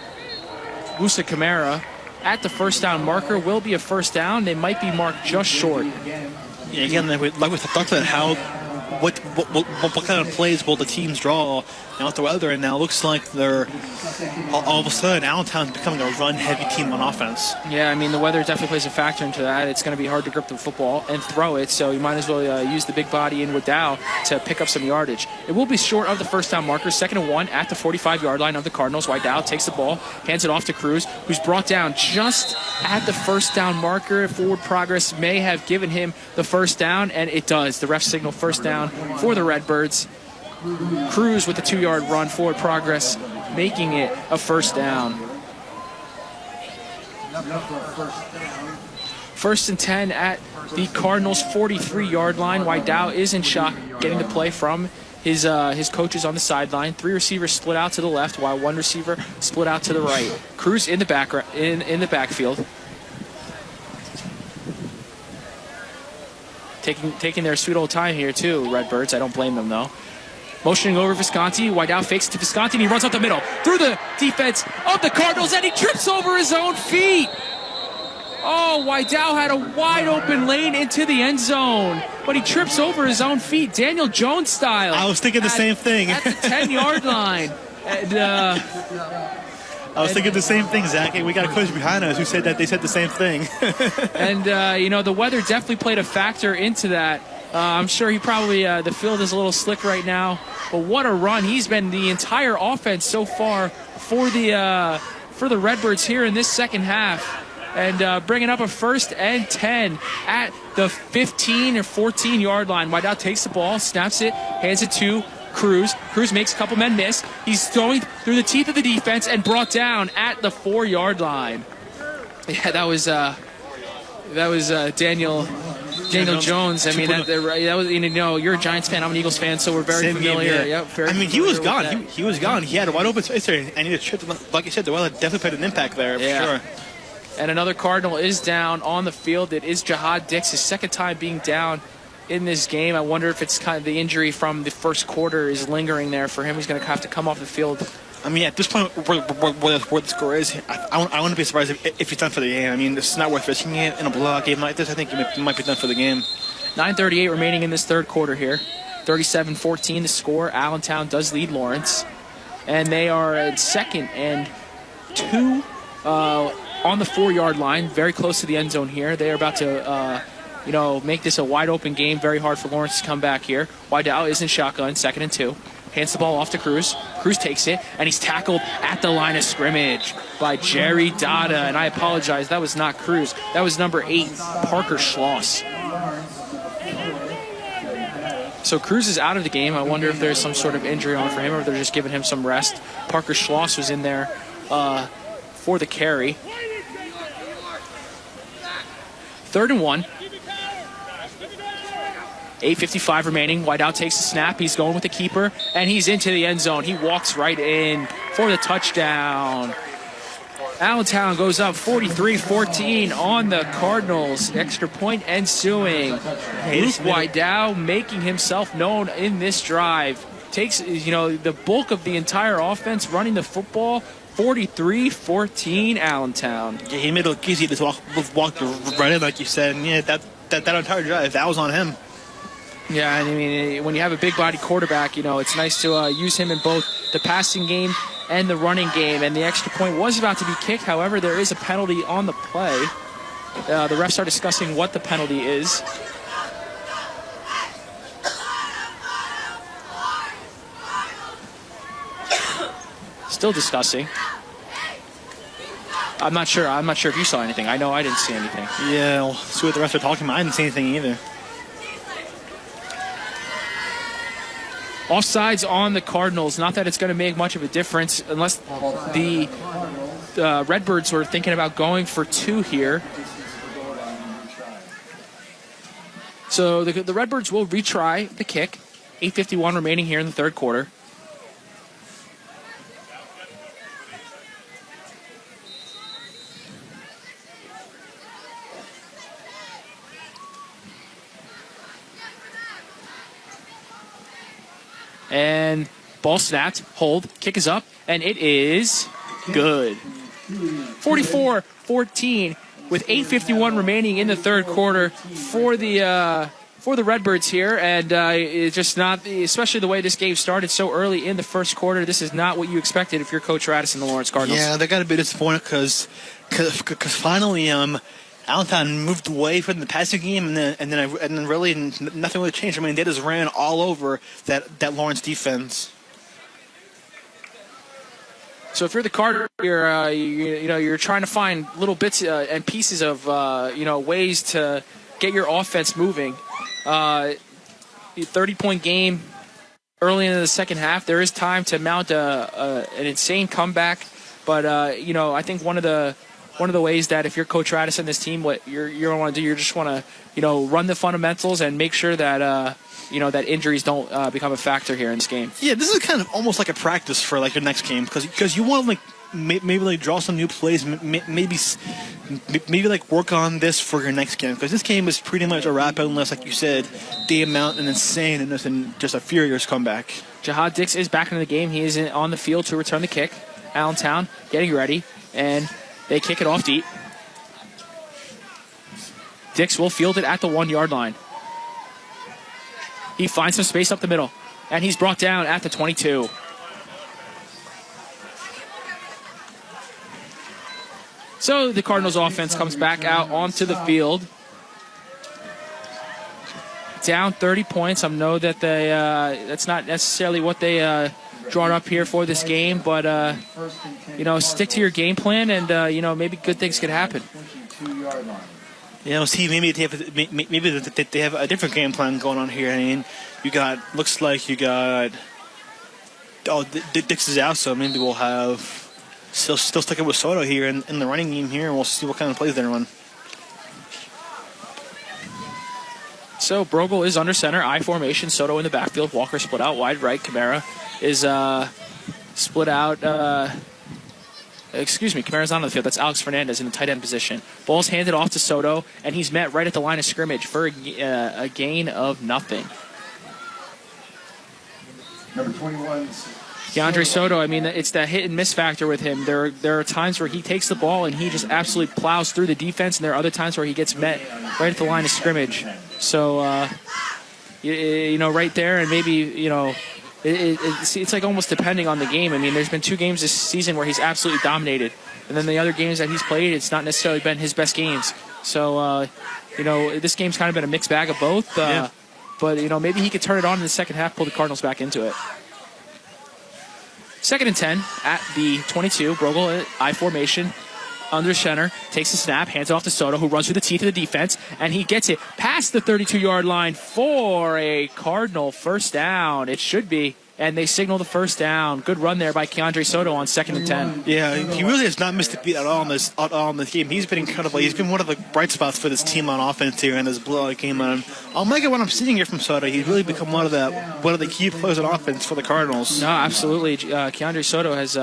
S3: Musa Camara at the first down marker. Will be a first down. They might be marked just short.
S4: Yeah, again, like we talked about what kind of plays will the teams draw now with the weather, and now it looks like they're all of a sudden Allentown's becoming a run-heavy team on offense.
S3: Yeah, I mean, the weather definitely plays a factor into that. It's going to be hard to grip the football and throw it, so you might as well use the big body in Wydell to pick up some yardage. It will be short of the first down marker. 2nd and 1 at the 45-yard line of the Cardinals. Wydell takes the ball, hands it off to Cruz, who's brought down just at the first down marker. Forward progress may have given him the first down, and it does. The ref signal first down for the Redbirds. Cruz with the 2-yard run, forward progress, making it a first down. 1st and 10 at the Cardinals' 43-yard line. Wydell is in shock, getting the play from his coaches on the sideline. 3 receivers split out to the left, while 1 receiver split out to the right. Cruz in the backfield. Taking their sweet old time here too, Redbirds. I don't blame them though. Motioning over Visconti. Wydell fakes it to Visconti, and he runs up the middle through the defense of the Cardinals, and he trips over his own feet. Oh, Wydell had a wide open lane into the end zone, but he trips over his own feet, Daniel Jones style.
S4: I was thinking the same thing.
S3: At the 10-yard line. And,
S4: I was thinking the same thing, Zach. We got a coach behind us who said that they said the same thing.
S3: And, you know, the weather definitely played a factor into that. I'm sure he probably, the field is a little slick right now, but what a run. He's been the entire offense so far for the Redbirds here in this second half. And bringing up a 1st and 10 at the 15 or 14-yard line. Wydell takes the ball, snaps it, hands it to Cruz. Cruz makes a couple men miss. He's throwing through the teeth of the defense and brought down at the 4-yard line. Yeah, that was Daniel Jones. I mean, that was, you know, you're a Giants fan. I'm an Eagles fan, so we're very familiar.
S4: Game, yeah.
S3: Yep, very
S4: I mean, he was gone.
S3: That.
S4: He was gone. He had a wide open space there, and he tripped. Like you said, the weather definitely played an impact there, for sure.
S3: And another Cardinal is down on the field. It is Jihad Dix, his 2nd time being down in this game. I wonder if it's kind of the injury from the first quarter is lingering there for him. He's going to have to come off the field.
S4: I mean, at this point, where the score is, I wouldn't be surprised if he's done for the game. I mean, this is not worth risking it in a blowout game like this. I think he might be done for the game.
S3: 9:38 remaining in this third quarter here. 37-14 the score. Allentown does lead Lawrence. And they are at 2nd and 2 on the 4-yard line, very close to the end zone here. They are about to, make this a wide open game. Very hard for Lawrence to come back here. Wideout is in shotgun, 2nd and 2. Hands the ball off to Cruz. Cruz takes it, and he's tackled at the line of scrimmage by Jerry Dada. And I apologize, that was not Cruz. That was number 8, Parker Schloss. So Cruz is out of the game. I wonder if there's some sort of injury on for him, or if they're just giving him some rest. Parker Schloss was in there for the carry. 3rd and 1. 8:55 remaining. Wideout takes the snap. He's going with the keeper, and he's into the end zone. He walks right in for the touchdown. Allentown goes up 43-14 on the Cardinals. Extra point ensuing. Luke Wideout making himself known in this drive. Takes, the bulk of the entire offense running the football. 43-14 Allentown.
S4: Yeah, he made it look easy. Just walked right in, like you said. And yeah, that entire drive, that was on him.
S3: Yeah, I mean, when you have a big body quarterback, it's nice to use him in both the passing game and the running game. And the extra point was about to be kicked. However, there is a penalty on the play. The refs are discussing what the penalty is. Still discussing. I'm not sure if you saw anything. I know I didn't see anything.
S4: Yeah, we'll see what the refs are talking about. I didn't see anything either.
S3: Offsides on the Cardinals. Not that it's going to make much of a difference unless the Redbirds were thinking about going for 2 here. So the Redbirds will retry the kick. 8:51 remaining here in the 3rd quarter. And ball snapped, hold, kick is up, and it is good. 44-14 with 8:51 remaining in the 3rd quarter for the Redbirds here, and it's just not, especially the way this game started so early in the 1st quarter. This is not what you expected if you're Coach Radis and the Lawrence Cardinals.
S4: Yeah, they got a bit disappointed because finally Allentown moved away from the passing game, and then really nothing really changed. I mean, they just ran all over that Lawrence defense.
S3: So if you're the Cardinals, you're trying to find little bits and pieces of ways to get your offense moving. 30-point game early into the 2nd half. There is time to mount an insane comeback, but I think one of the ways that if you're Coach Radis and this team, what you're going to want to do, you just want to, run the fundamentals and make sure that, that injuries don't become a factor here in this game.
S4: Yeah, this is kind of almost like a practice for, like, your next game because you want to, maybe draw some new plays, maybe work on this for your next game because this game is pretty much a wrap unless, like you said, they mount an insane and just a furious comeback.
S3: Jahad Dix is back into the game. He is on the field to return the kick. Allentown getting ready, and they kick it off deep. Dix will field it at the 1-yard line. He finds some space up the middle, and he's brought down at the 22. So the Cardinals offense comes back out onto the field. Down 30 points. I know that that's not necessarily what they drawn up here for this game, but stick to your game plan, and maybe good things could happen.
S4: See, maybe they have a different game plan going on here. I mean, looks like you got Dix is out, so maybe we'll have still sticking with Soto here in the running game here, and we'll see what kind of plays they run.
S3: So Brogel is under center, I formation. Soto in the backfield. Walker split out wide right. Camara is split out. Camara's not on the field. That's Alex Fernandez in the tight end position. Ball's handed off to Soto, and he's met right at the line of scrimmage for a gain of nothing.
S1: Number 21.
S3: DeAndre Soto, I mean, it's that hit and miss factor with him. There are times where he takes the ball and he just absolutely plows through the defense, and there are other times where he gets met right at the line of scrimmage. So, right there, and maybe, it's like almost depending on the game. I mean, there's been 2 games this season where he's absolutely dominated, and then the other games that he's played, it's not necessarily been his best games. So, this game's kind of been a mixed bag of both. But, maybe he could turn it on in the second half, pull the Cardinals back into it. 2nd and 10 at the 22. Brogel I formation. Under center, takes the snap, hands it off to Soto, who runs through the teeth of the defense, and he gets it past the 32-yard line for a Cardinal first down. It should be, and they signal the first down. Good run there by Keandre Soto on 2nd and 10.
S4: Yeah, he really has not missed a beat at all in this game. He's been incredible. He's been one of the bright spots for this team on offense here in this blowout game. I'll make it what I'm seeing here from Soto. He's really become one of the key players on offense for the Cardinals.
S3: No, absolutely. Keandre Soto has,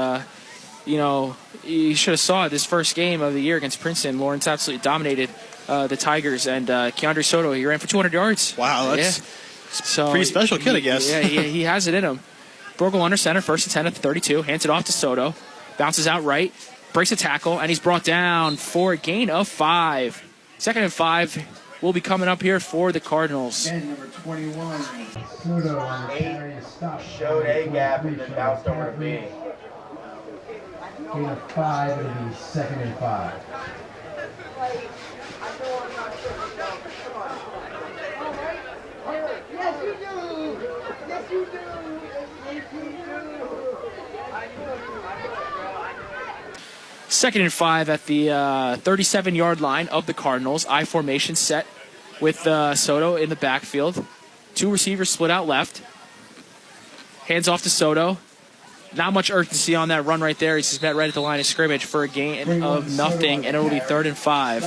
S3: you should have saw it this first game of the year against Princeton. Lawrence absolutely dominated the Tigers, and Keandre Soto, he ran for 200 yards.
S4: Wow, that's pretty special kid, I guess.
S3: Yeah, he has it in him. Brogel under center, 1st and 10 at the 32, hands it off to Soto, bounces out right, breaks a tackle, and he's brought down for a gain of 5. 2nd and 5 will be coming up here for the Cardinals.
S1: And number 21, Soto on the carry stop.
S7: Showed A gap and then bounced over to B.
S1: Gain of 5, it'll be 2nd and 5.
S5: Yes, you do. Yes, you do. Yes, you do.
S3: 2nd and 5 at the 37-yard line of the Cardinals. I formation set with Soto in the backfield. 2 receivers split out left. Hands off to Soto. Not much urgency on that run right there. He's just met right at the line of scrimmage for a gain of nothing, and it will be 3rd and 5.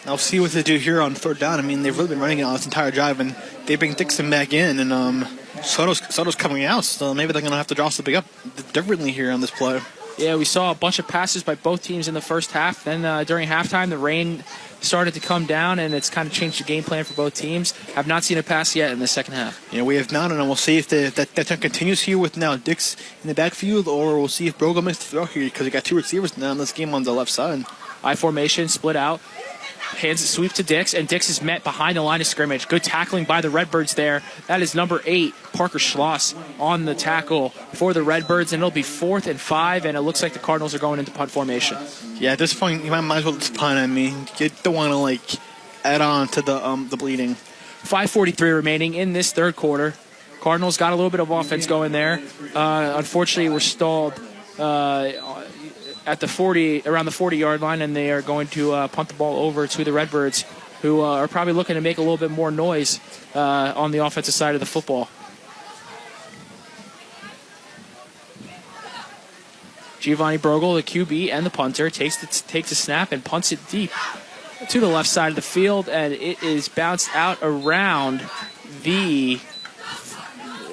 S4: I'll see what they do here on 3rd down. I mean, they've really been running it on this entire drive, and they bring Dixon back in, and Soto's coming out, so maybe they're going to have to draw something up differently here on this play.
S3: Yeah, we saw a bunch of passes by both teams in the first half. Then during halftime, the rain started to come down, and it's kind of changed the game plan for both teams. Have not seen a pass yet in the second half.
S4: Yeah, we have not, and we'll see if that trend continues here with now Dix in the backfield, or we'll see if Brogel makes the throw here because we got 2 receivers now in this game on the left side.
S3: I formation, split out. Hands it sweep to Dix, and Dix is met behind the line of scrimmage. Good tackling by the Redbirds there. That is number 8, Parker Schloss, on the tackle for the Redbirds, and it'll be 4th and 5, and it looks like the Cardinals are going into punt formation.
S4: Yeah, at this point, you might as well just punt. I mean, you don't want to, add on to the bleeding.
S3: 5:43 remaining in this third quarter. Cardinals got a little bit of offense going there. Unfortunately, we're stalled at the 40, around the 40-yard line, and they are going to punt the ball over to the Redbirds, who are probably looking to make a little bit more noise on the offensive side of the football. Giovanni Brogel, the QB and the punter, takes a snap and punts it deep to the left side of the field, and it is bounced out around the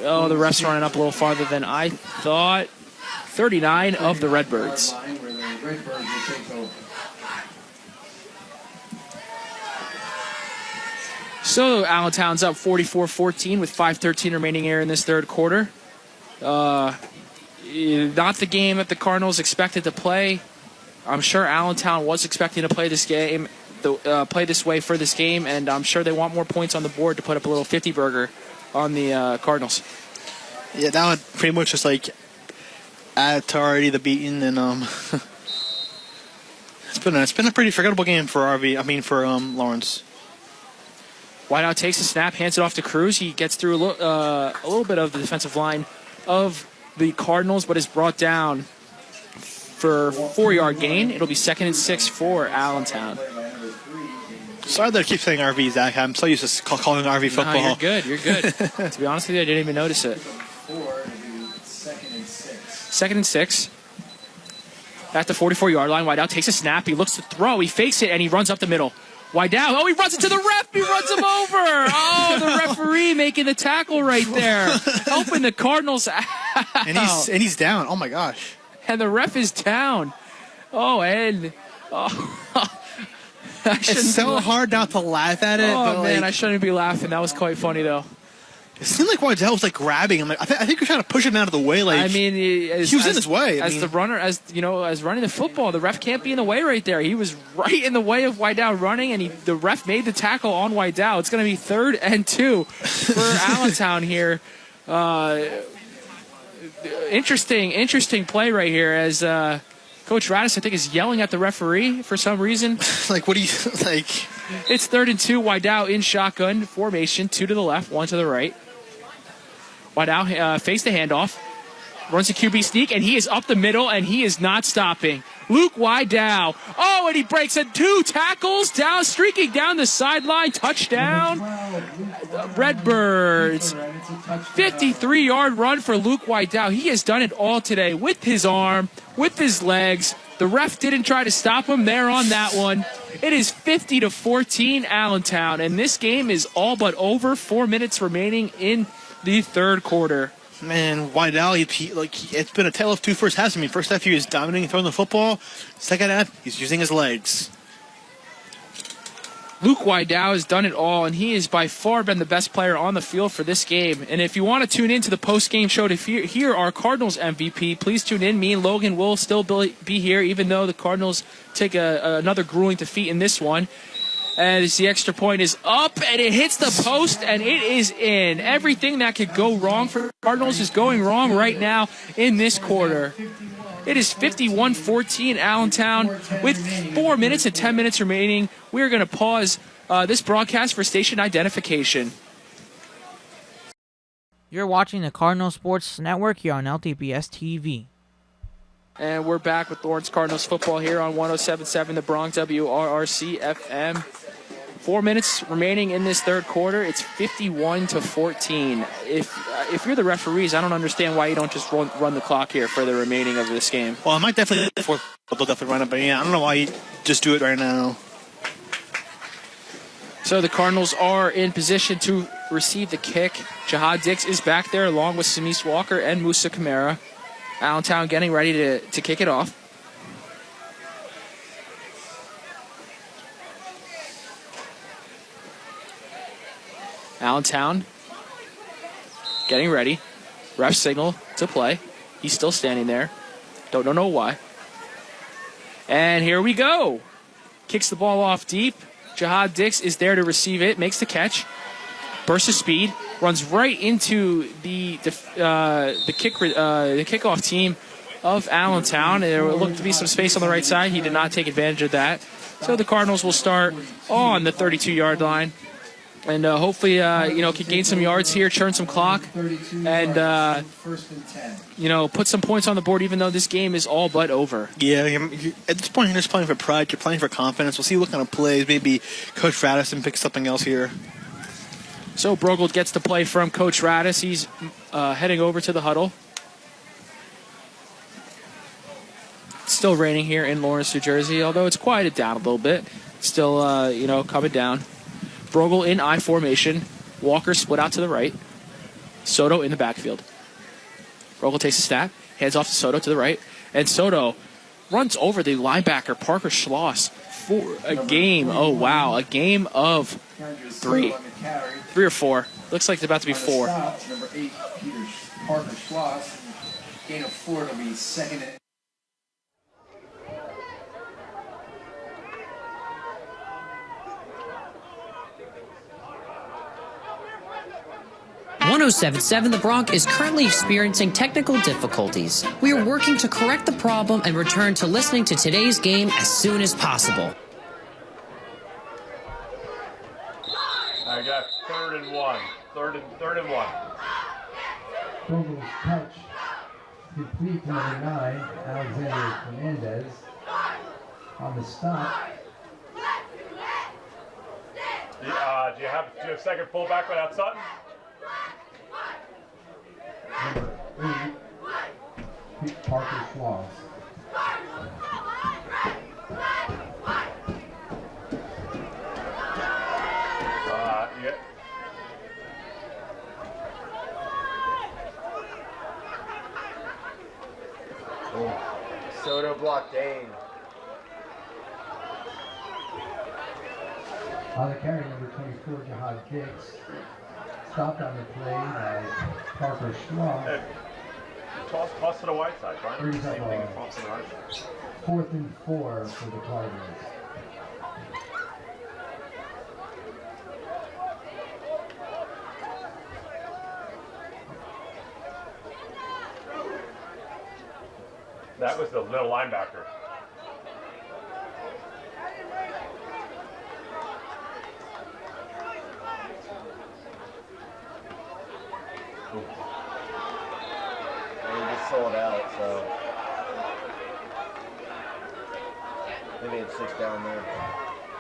S3: ref's running up a little farther than I thought. 39 of the Redbirds. So Allentown's up 44-14 with 5:13 remaining here in this third quarter. Not the game that the Cardinals expected to play. I'm sure Allentown was expecting to play this game, play this way for this game, and I'm sure they want more points on the board to put up a little 50-burger on the Cardinals.
S4: Yeah, that would pretty much just add to already the beating, and it's been a pretty forgettable game for Lawrence.
S3: Whiteout takes the snap, hands it off to Cruz. He gets through a little bit of the defensive line of the Cardinals, but is brought down for 4-yard gain. It'll be 2nd and 6 for Allentown.
S4: Sorry that I keep saying RV, Zach. I'm so used to calling RV football.
S3: No, you're good. To be honest with you, I didn't even notice it. 2nd and 6. At the 44-yard line, Whiteout takes a snap. He looks to throw. He fakes it, and he runs up the middle. Whiteout. Oh, he runs it to the ref. He runs him over. Oh, the referee making the tackle right there, helping the Cardinals out.
S4: And he's down. Oh my gosh.
S3: And the ref is down.
S4: It's so hard not to laugh at it.
S3: Oh man, I shouldn't be laughing. That was quite funny though.
S4: It seemed like Waddell was grabbing him. I think you're trying to push him out of the way.
S3: He was
S4: in his way.
S3: The runner, as running the football, the ref can't be in the way right there. He was right in the way of Whiteout running, and the ref made the tackle on Whiteout. It's going to be 3rd and 2 for Allentown here. interesting play right here as Coach Radis, I think, is yelling at the referee for some reason.
S4: Like, what do you like?
S3: It's 3rd and 2. Wydau in shotgun formation, 2 to the left, 1 to the right. Wydau faced the handoff, runs a QB sneak, and he is up the middle, and he is not stopping. Luke Wydau. Oh, and he breaks 2 tackles down, streaking down the sideline. Touchdown. Redbirds. 53-yard run for Luke Wydau. He has done it all today with his arm, with his legs. The ref didn't try to stop him there on that one. It is 50-14 Allentown, and this game is all but over. 4 minutes remaining in the third quarter.
S4: Man, Wydau, it's been a tale of two first halves. I mean, first half he was dominating throwing the football. Second half, he's using his legs.
S3: Luke Wydau has done it all, and he has by far been the best player on the field for this game. And if you want to tune in to the post-game show to hear our Cardinals MVP, please tune in. Me and Logan will still be here, even though the Cardinals take another grueling defeat in this one. As the extra point is up, and it hits the post, and it is in. Everything that could go wrong for the Cardinals is going wrong right now in this quarter. It is 51-14 Allentown with 4 minutes and 10 minutes remaining. We're going to pause this broadcast for station identification.
S2: You're watching the Cardinal Sports Network here on LTPS TV.
S3: And we're back with Lawrence Cardinals football here on 107.7 The Bronx WRRC FM. 4 minutes remaining in this third quarter. It's 51-14. If you're the referees, I don't understand why you don't just run the clock here for the remaining of this game.
S4: Well, I might definitely run it, but yeah, I don't know why you just do it right now.
S3: So the Cardinals are in position to receive the kick. Jihad Dix is back there along with Samis Walker and Musa Kamara. Allentown getting ready to kick it off. Allentown getting ready. Ref signal to play. He's still standing there. Don't know why. And here we go. Kicks the ball off deep. Jihad Dix is there to receive it. Makes the catch. Burst of speed. Runs right into the kickoff team of Allentown. There looked to be some space on the right side. He did not take advantage of that. So the Cardinals will start on the 32-yard line. And hopefully, can gain some yards here, churn some clock, and, put some points on the board, even though this game is all but over.
S4: Yeah, at this point, you're just playing for pride. You're playing for confidence. We'll see what kind of plays. Maybe Coach Radisson picks something else here.
S3: So Brogel gets the play from Coach Radis. He's heading over to the huddle. It's still raining here in Lawrence, New Jersey, although it's quieted down a little bit. Still, coming down. Brogel in I formation. Walker split out to the right. Soto in the backfield. Brogel takes a snap, hands off to Soto to the right, and Soto runs over the linebacker Parker Schloss for a game. Oh, wow. A game of 3. 3 or 4. Looks like it's about to be 4.
S1: Number 8, Parker Schloss. Gain of 4 will be second.
S8: 107.7 The Bronx is currently experiencing technical difficulties. We are working to correct the problem and return to listening to today's game as soon as possible.
S7: I got 3rd and 1. Third and 1.
S9: Brogel's touch complete to number 9, Alexander Fernandez. On the stop.
S7: Do you have second fullback without Sutton?
S9: Number 8, Parker Schloss.
S7: Yeah. Soto blocked Dane.
S9: On the carry, number 24, Jihad Dix. Stopped on the play by Parker Schloss.
S7: Hey, toss to the white side, right?
S9: Brings up
S7: Same thing, toss to the right side.
S9: 4th and 4 for the Cardinals.
S7: That was the middle linebacker.
S10: They just sold out, so maybe it's 6 down there.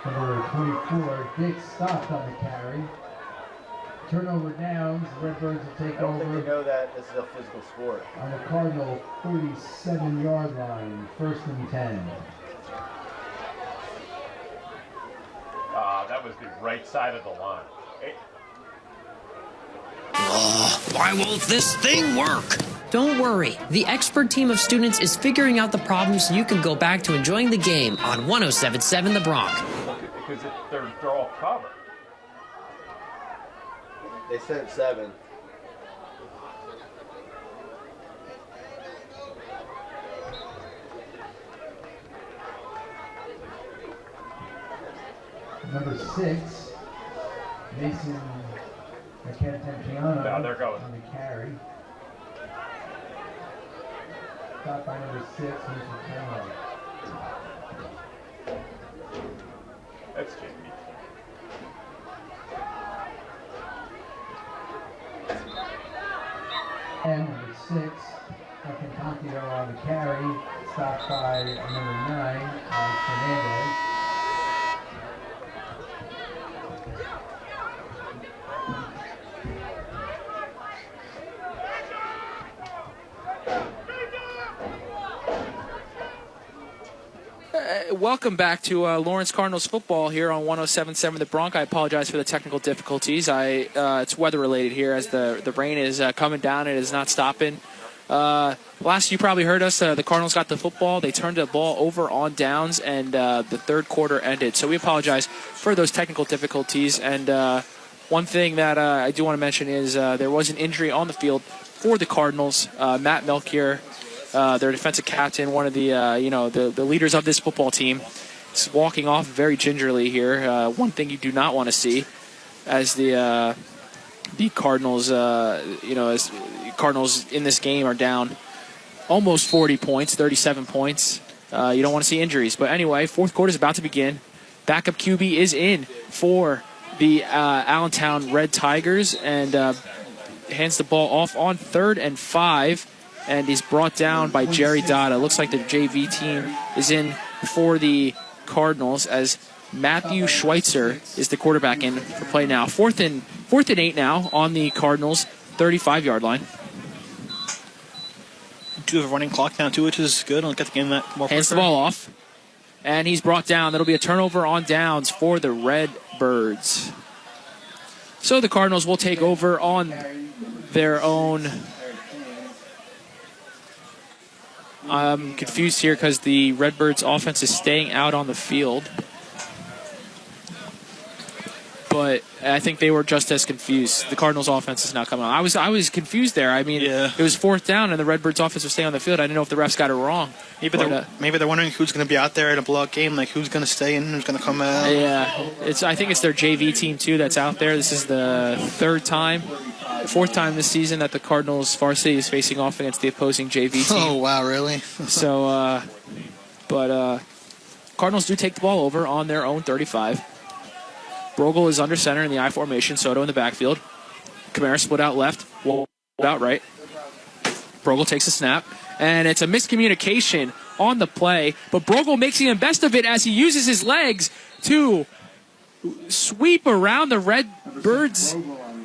S9: Number 24, Dick stopped on the carry. Turnover downs, the Redbirds will take
S10: I don't think
S9: over
S10: they know that this is a physical sport.
S9: on the Cardinal 47-yard line, 1st and 10.
S7: That was the right side of the line.
S8: Why won't this thing work? Don't worry. The expert team of students is figuring out the problem so you can go back to enjoying the game on 107.7 The Bronx.
S7: Because they're all covered.
S10: They sent 7.
S9: Number 6, Mason Cantempiano
S7: Now they're going.
S9: on the carry. Stopped by number 6, Mason Cantempiano.
S7: That's JV.
S9: And number 6, Cantempiano on the carry. Stopped by number 9, Alex Fernandez.
S3: Welcome back to Lawrence Cardinals football here on 107.7 The Bronx. I apologize for the technical difficulties. It's weather related here as the rain is coming down. It is not stopping. Last you probably heard us, the Cardinals got the football. They turned the ball over on downs, and the third quarter ended. So we apologize for those technical difficulties. And one thing that I do want to mention is there was an injury on the field for the Cardinals. Matt Melchior, their defensive captain, one of the the leaders of this football team, is walking off very gingerly here. One thing you do not want to see, as the Cardinals, as Cardinals in this game are down almost 40 points, 37 points. You don't want to see injuries. But anyway, fourth quarter is about to begin. Backup QB is in for the Allentown Red Tigers and hands the ball off on 3rd and 5. And he's brought down by Jerry Dodd. It looks like the JV team is in for the Cardinals as Matthew Schweitzer is the quarterback in for play now. Fourth and 8 now on the Cardinals 35-yard line.
S4: Do have a running clock now too, which is good. I'll get the game that more.
S3: Hands the ball off, and he's brought down. That'll be a turnover on downs for the Redbirds. So the Cardinals will take over on their own. I'm confused here because the Redbirds offense is staying out on the field. But I think they were just as confused. The Cardinals offense is not coming on. I was confused there. I mean, It was 4th down and the Redbirds offense was staying on the field. I didn't know if the refs got it wrong.
S4: Maybe they're wondering who's going to be out there in a blowout game, like who's going to stay in, who's going to come out.
S3: Yeah, I think it's their JV team too that's out there. This is the 4th time this season that the Cardinals Varsity is facing off against the opposing JV team.
S4: Oh, wow, really?
S3: So, Cardinals do take the ball over on their own 35. Brogel is under center in the I formation. Soto in the backfield. Kamara split out left. Wall out right. Brogel takes a snap. And it's a miscommunication on the play. But Brogel makes the best of it as he uses his legs to sweep around the Redbirds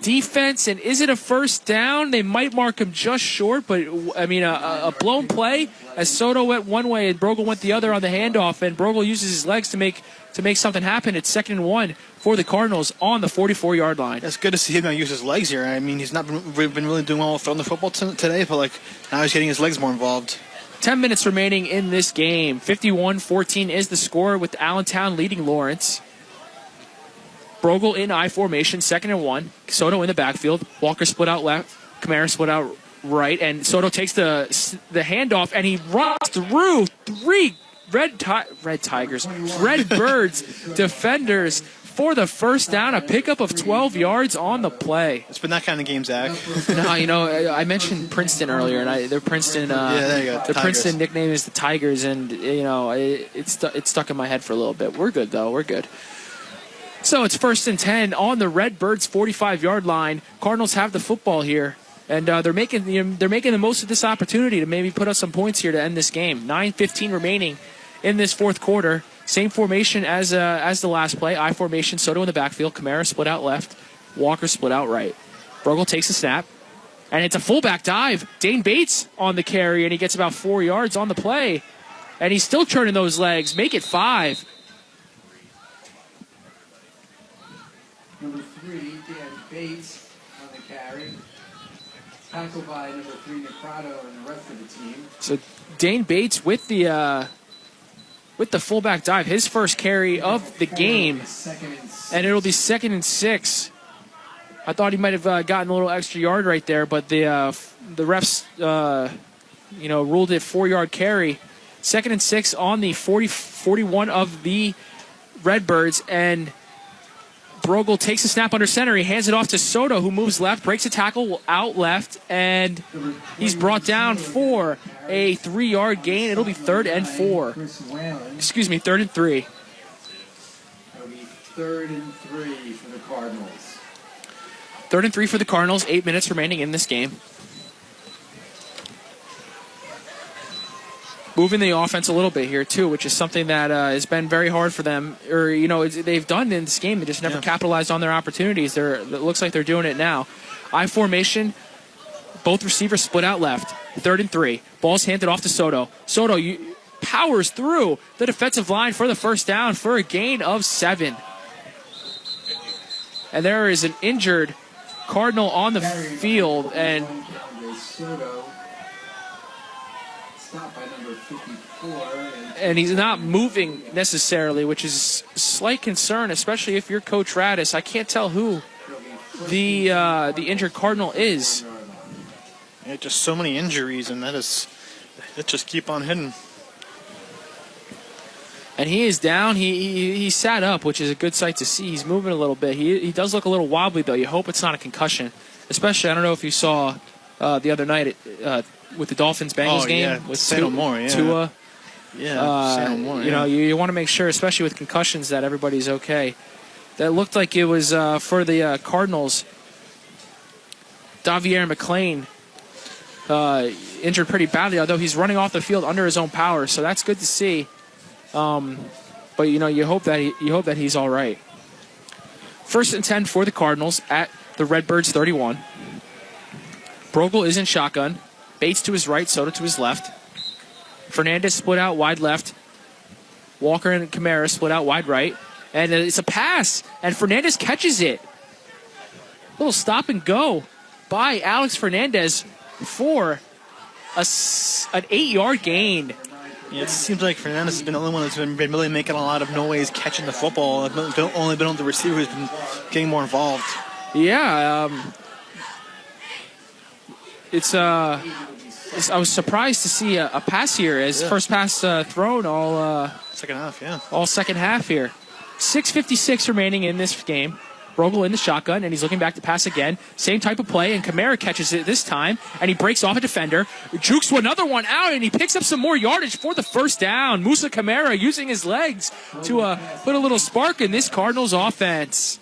S3: defense. And is it a first down? They might mark him just short. But, I mean, a blown play as Soto went one way and Brogel went the other on the handoff. And Brogel uses his legs to make something happen. It's 2nd and 1 for the Cardinals on the 44-yard line.
S4: It's good to see him use his legs here. I mean, he's not been really doing well throwing the football today, but now he's getting his legs more involved.
S3: 10 minutes remaining in this game. 51-14 is the score with Allentown leading Lawrence. Brogel in I formation, 2nd and 1. Soto in the backfield. Walker split out left. Kamara split out right. And Soto takes the handoff, and he runs through 3 Redbirds defenders for the first down, a pickup of 12 yards on the play.
S4: It's been that kind of game, Zach.
S3: No, you know, I mentioned Princeton earlier, and their Princeton,
S4: there you go,
S3: the Princeton nickname is the Tigers, and you know, it's stuck in my head for a little bit. We're good though. We're good. So it's 1st and 10 on the Redbirds' 45-yard line. Cardinals have the football here, and they're making the most of this opportunity to maybe put up some points here to end this game. 9:15 remaining in this fourth quarter. Same formation as the last play. I formation. Soto in the backfield. Kamara split out left. Walker split out right. Brogel takes a snap, and it's a fullback dive. Dane Bates on the carry, and he gets about 4 yards on the play, and he's still turning those legs. Make it 5.
S1: Number 3, Dan Bates on the carry. Tackled by number 3, Necrato, and the rest of the team.
S3: So Dane Bates with the fullback dive, his first carry of the game, and it'll be 2nd and 6. I thought he might have gotten a little extra yard right there, but the refs ruled it 4-yard carry. 2nd and 6 on the 41 of the Redbirds, and Brogel takes a snap under center. He hands it off to Soto, who moves left, breaks a tackle out left, and he's brought down for a 3-yard gain. It'll be 3rd and 4. Excuse me, 3rd and 3.
S1: It'll be 3rd and 3 for the Cardinals.
S3: 3rd and 3 for the Cardinals. 8 minutes remaining in this game. Moving the offense a little bit here, too, which is something that has been very hard for them. Or, you know, they've done in this game. They just never capitalized on their opportunities. It looks like they're doing it now. I formation. Both receivers split out left. 3rd and 3. Ball's handed off to Soto. Soto powers through the defensive line for the first down for a gain of 7. And there is an injured Cardinal on the field, and
S1: Soto stopped by number 54,
S3: and he's not moving necessarily, which is a slight concern, especially if you're Coach Radis. I can't tell who the injured Cardinal is.
S4: Yeah, just so many injuries, and that just keep on hitting.
S3: And he is down. He sat up, which is a good sight to see. He's moving a little bit. He does look a little wobbly, though. You hope it's not a concussion. Especially, I don't know if you saw the other night with the Dolphins-Bengals game. With
S4: Say no more, yeah.
S3: Tua.
S4: Yeah, say no more,
S3: You know, you want to make sure, especially with concussions, that everybody's okay. That looked like it was for the Cardinals. Davier McClain injured pretty badly, although he's running off the field under his own power, so that's good to see. But you know, you hope that he's all right. 1st and 10 for the Cardinals at the Redbirds 31. Brogel is in shotgun. Bates to his right, Soto to his left. Fernandez split out wide left. Walker and Kamara split out wide right. And it's a pass, and Fernandez catches it. A little stop and go by Alex Fernandez for an 8-yard gain.
S4: Yeah, it seems like Fernandez has been the only one that's been really making a lot of noise catching the football. Only been on the receiver who's been getting more involved.
S3: Yeah, I was surprised to see a pass here as first pass thrown all
S4: second half,
S3: all second half here. 6:56 remaining in this game. Brogel in the shotgun, and he's looking back to pass again. Same type of play, and Kamara catches it this time, and he breaks off a defender. Jukes another one out, and he picks up some more yardage for the first down. Musa Kamara using his legs to put a little spark in this Cardinals offense.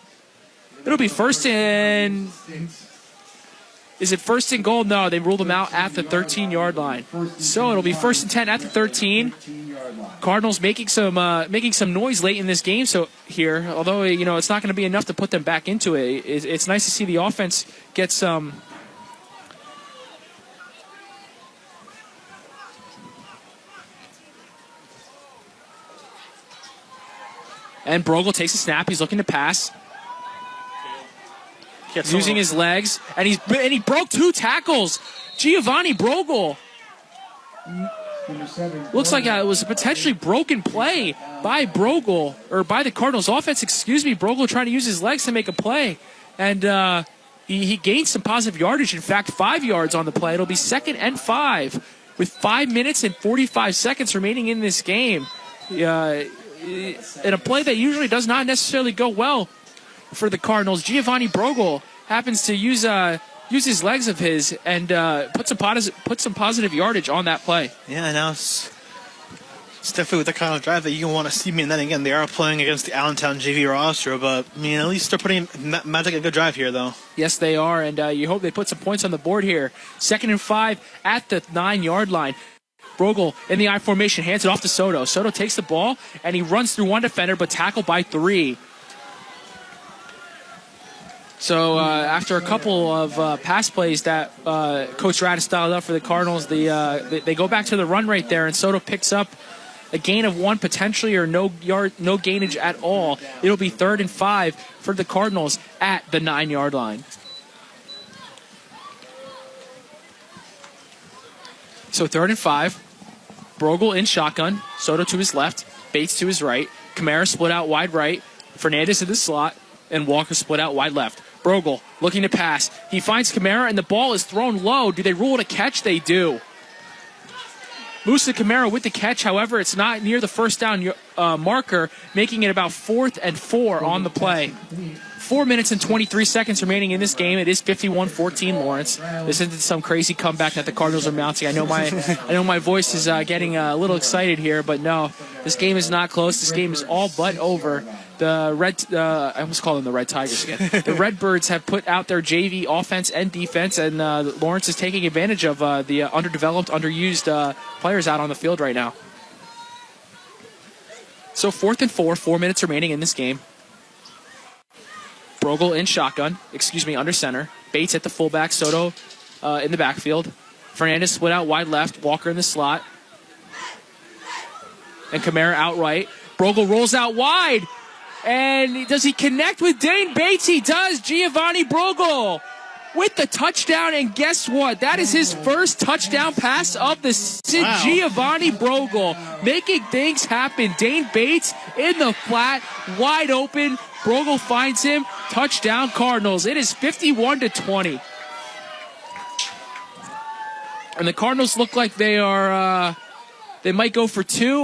S3: It'll be 1st and... Is it 1st and goal? No, they ruled him out at the 13-yard line. So it'll be 1st and 10 at the 13. Cardinals making some noise late in this game. So here, although you know it's not going to be enough to put them back into it, it's nice to see the offense get some. And Brogel takes a snap. He's looking to pass. Using his legs, and he broke 2 tackles. Giovanni Brogel. Looks like it was a potentially broken play by Brogel, or by the Cardinals offense, excuse me. Brogel trying to use his legs to make a play, and he gained some positive yardage. In fact, 5 yards on the play. It'll be 2nd and 5 with 5 minutes and 45 seconds remaining in this game. in a play that usually does not necessarily go well for the Cardinals, Giovanni Brogel happens to use his legs of his and put some positive yardage on that play.
S4: Yeah, now it's definitely with the kind of drive that you want to see. And then again, they are playing against the Allentown JV roster, but at least they're putting Magic a good drive here, though.
S3: Yes, they are, and you hope they put some points on the board here. 2nd and 5 at the 9-yard line. Brogel in the I formation hands it off to Soto. Soto takes the ball and he runs through one defender, but tackled by 3. So after a couple of pass plays that Coach Rad has styled up for the Cardinals, they go back to the run right there, and Soto picks up a gain of 1 potentially, or no gainage at all. It'll be 3rd and 5 for the Cardinals at the 9-yard line. So 3rd and 5. Brogel in shotgun. Soto to his left. Bates to his right. Kamara split out wide right. Fernandez in the slot. And Walker split out wide left. Brogel looking to pass. He finds Kamara, and the ball is thrown low. Do they rule it a catch? They do. Musa Kamara with the catch. However, it's not near the first down marker, making it about 4th and 4 on the play. 4 minutes and 23 seconds remaining in this game. It is 51-14 Lawrence. This isn't some crazy comeback that the Cardinals are mounting. I know my voice is getting a little excited here, but no, this game is not close. This game is all but over. I almost called them the Red Tigers again. The Redbirds have put out their JV offense and defense, and Lawrence is taking advantage of the underdeveloped, underused players out on the field right now. So 4th and 4, 4 minutes remaining in this game. Brogel in shotgun, under center. Bates at the fullback, Soto in the backfield. Fernandez split out wide left, Walker in the slot. And Kamara out right. Brogel rolls out wide. And does he connect with Dane Bates? He does. Giovanni Brogel with the touchdown. And guess what? That is his first touchdown pass of the season. Wow. Giovanni Brogel making things happen. Dane Bates in the flat, wide open. Brogel finds him. Touchdown Cardinals. It is 51-20. And the Cardinals look like they are, they might go for 2.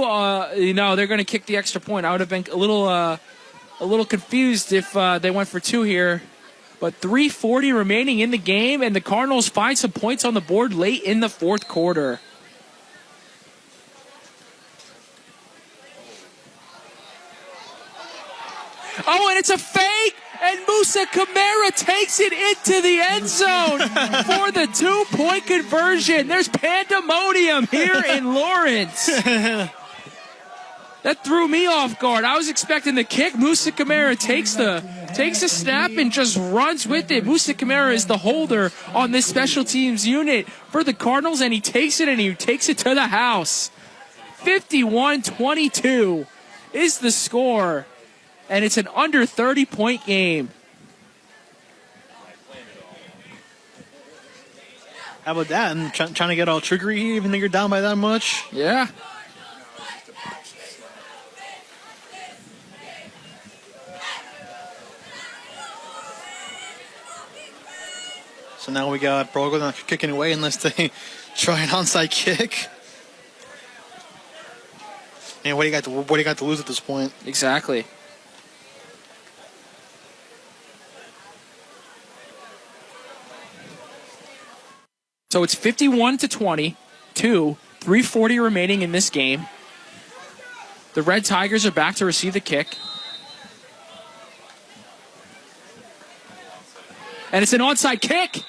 S3: They're going to kick the extra point. I would have been a little confused if they went for 2 here. But 3:40 remaining in the game, and the Cardinals find some points on the board late in the 4th quarter. Oh, and it's a fake, and Musa Kamara takes it into the end zone for the 2-point conversion. There's pandemonium here in Lawrence. That threw me off guard. I was expecting the kick. Musa Kamara takes the snap and just runs with it. Musa Kamara is the holder on this special teams unit for the Cardinals, and he takes it to the house. 51-22 is the score, and it's an under 30-point game.
S4: How about that? And trying to get all trickery, even though you're down by that much?
S3: Yeah.
S4: So now we got Brogel not kicking away unless they try an onside kick. And what do you got to lose at this point?
S3: Exactly. So it's 51-20, 3:40 remaining in this game. The Red Tigers are back to receive the kick. And it's an onside kick.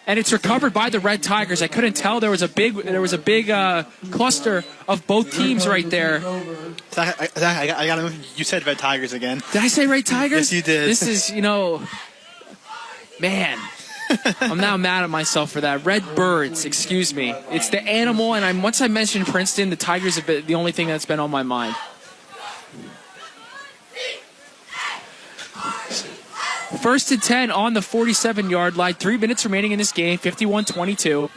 S3: And it's recovered by the Red Tigers. I couldn't tell. There was a big cluster of both teams right there.
S4: I got you said Red Tigers again.
S3: Did I say Red Tigers?
S4: Yes, you did.
S3: This is, man. I'm now mad at myself for that. Red Birds, excuse me. It's the animal, and once I mentioned Princeton, the Tigers have been the only thing that's been on my mind. First and 10 on the 47-yard line. 3 minutes remaining in this game. 51-22.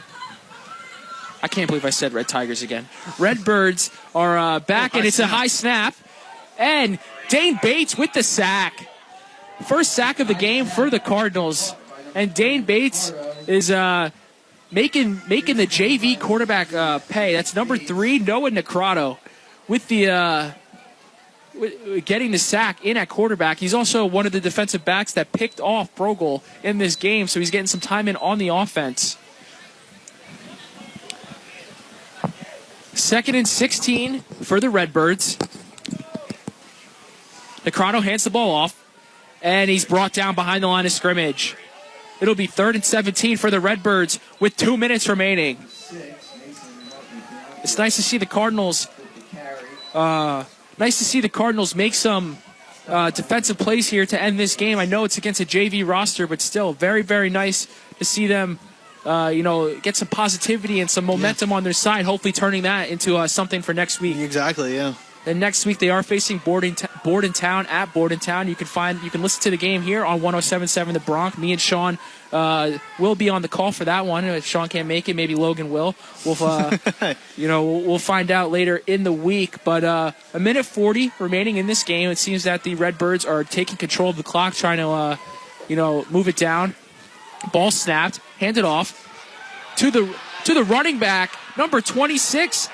S3: I can't believe I said Red Tigers again. Red Birds are back, and it's a high snap. And Dane Bates with the sack. First sack of the game for the Cardinals. And Dane Bates is making the JV quarterback pay. That's number 3, Noah Necrato, with the getting the sack in at quarterback. He's also one of the defensive backs that picked off Brogel in this game, so he's getting some time in on the offense. 2nd and 16 for the Redbirds. Necrato hands the ball off, and he's brought down behind the line of scrimmage. It'll be 3rd and 17 for the Redbirds with 2 minutes remaining. It's nice to see the Cardinals. Make some defensive plays here to end this game. I know it's against a JV roster, but still very, very nice to see them, get some positivity and some momentum on their side. Hopefully, turning that into something for next week.
S4: Exactly. Yeah.
S3: Then next week they are facing Bordentown at Bordentown. You can listen to the game here on 107.7 The Bronx. Me and Sean will be on the call for that one. If Sean can't make it, maybe Logan will. We'll find out later in the week. But a minute 40 remaining in this game. It seems that the Redbirds are taking control of the clock, trying to move it down. Ball snapped, handed off to the running back, number 26,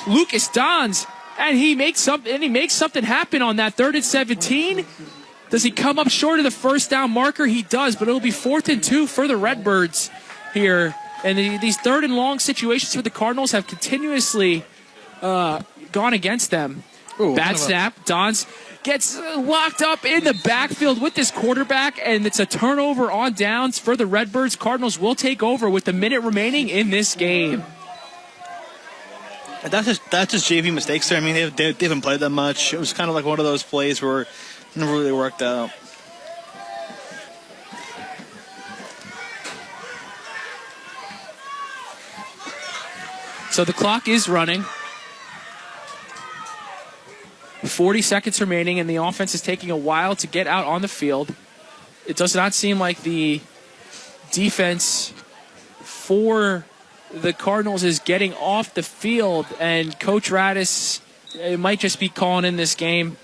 S3: Lucas Dons. And he makes something happen on that 3rd and 17. Does he come up short of the first down marker? He does, but it'll be 4th and 2 for the Redbirds here. And these 3rd and long situations for the Cardinals have continuously gone against them.
S4: Ooh,
S3: bad snap. Dons gets locked up in the backfield with this quarterback, and it's a turnover on downs for the Redbirds. Cardinals will take over with a minute remaining in this game.
S4: That's just JV mistakes there. I mean, they haven't played that much. It was kind of like one of those plays where it never really worked out.
S3: So the clock is running. 40 seconds remaining, and the offense is taking a while to get out on the field. It does not seem like the defense for the Cardinals is getting off the field, and Coach Radis might just be calling in this game.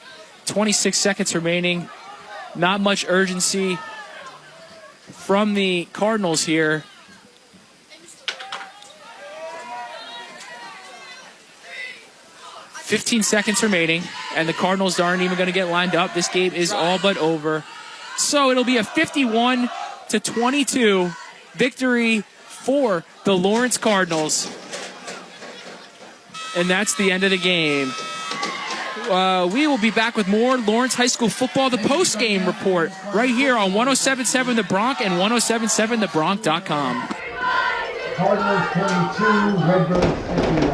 S3: 26 seconds remaining. Not much urgency from the Cardinals here. .15 seconds remaining, and the Cardinals aren't even going to get lined up. This game is all but over. So it'll be a 51-22 victory for the Lawrence Cardinals. And that's the end of the game. We will be back with more Lawrence High School football, the post-game report, right here on 107.7 The Bronx and 107.7thebronx.com.
S9: Cardinals 22, Redbirds 51.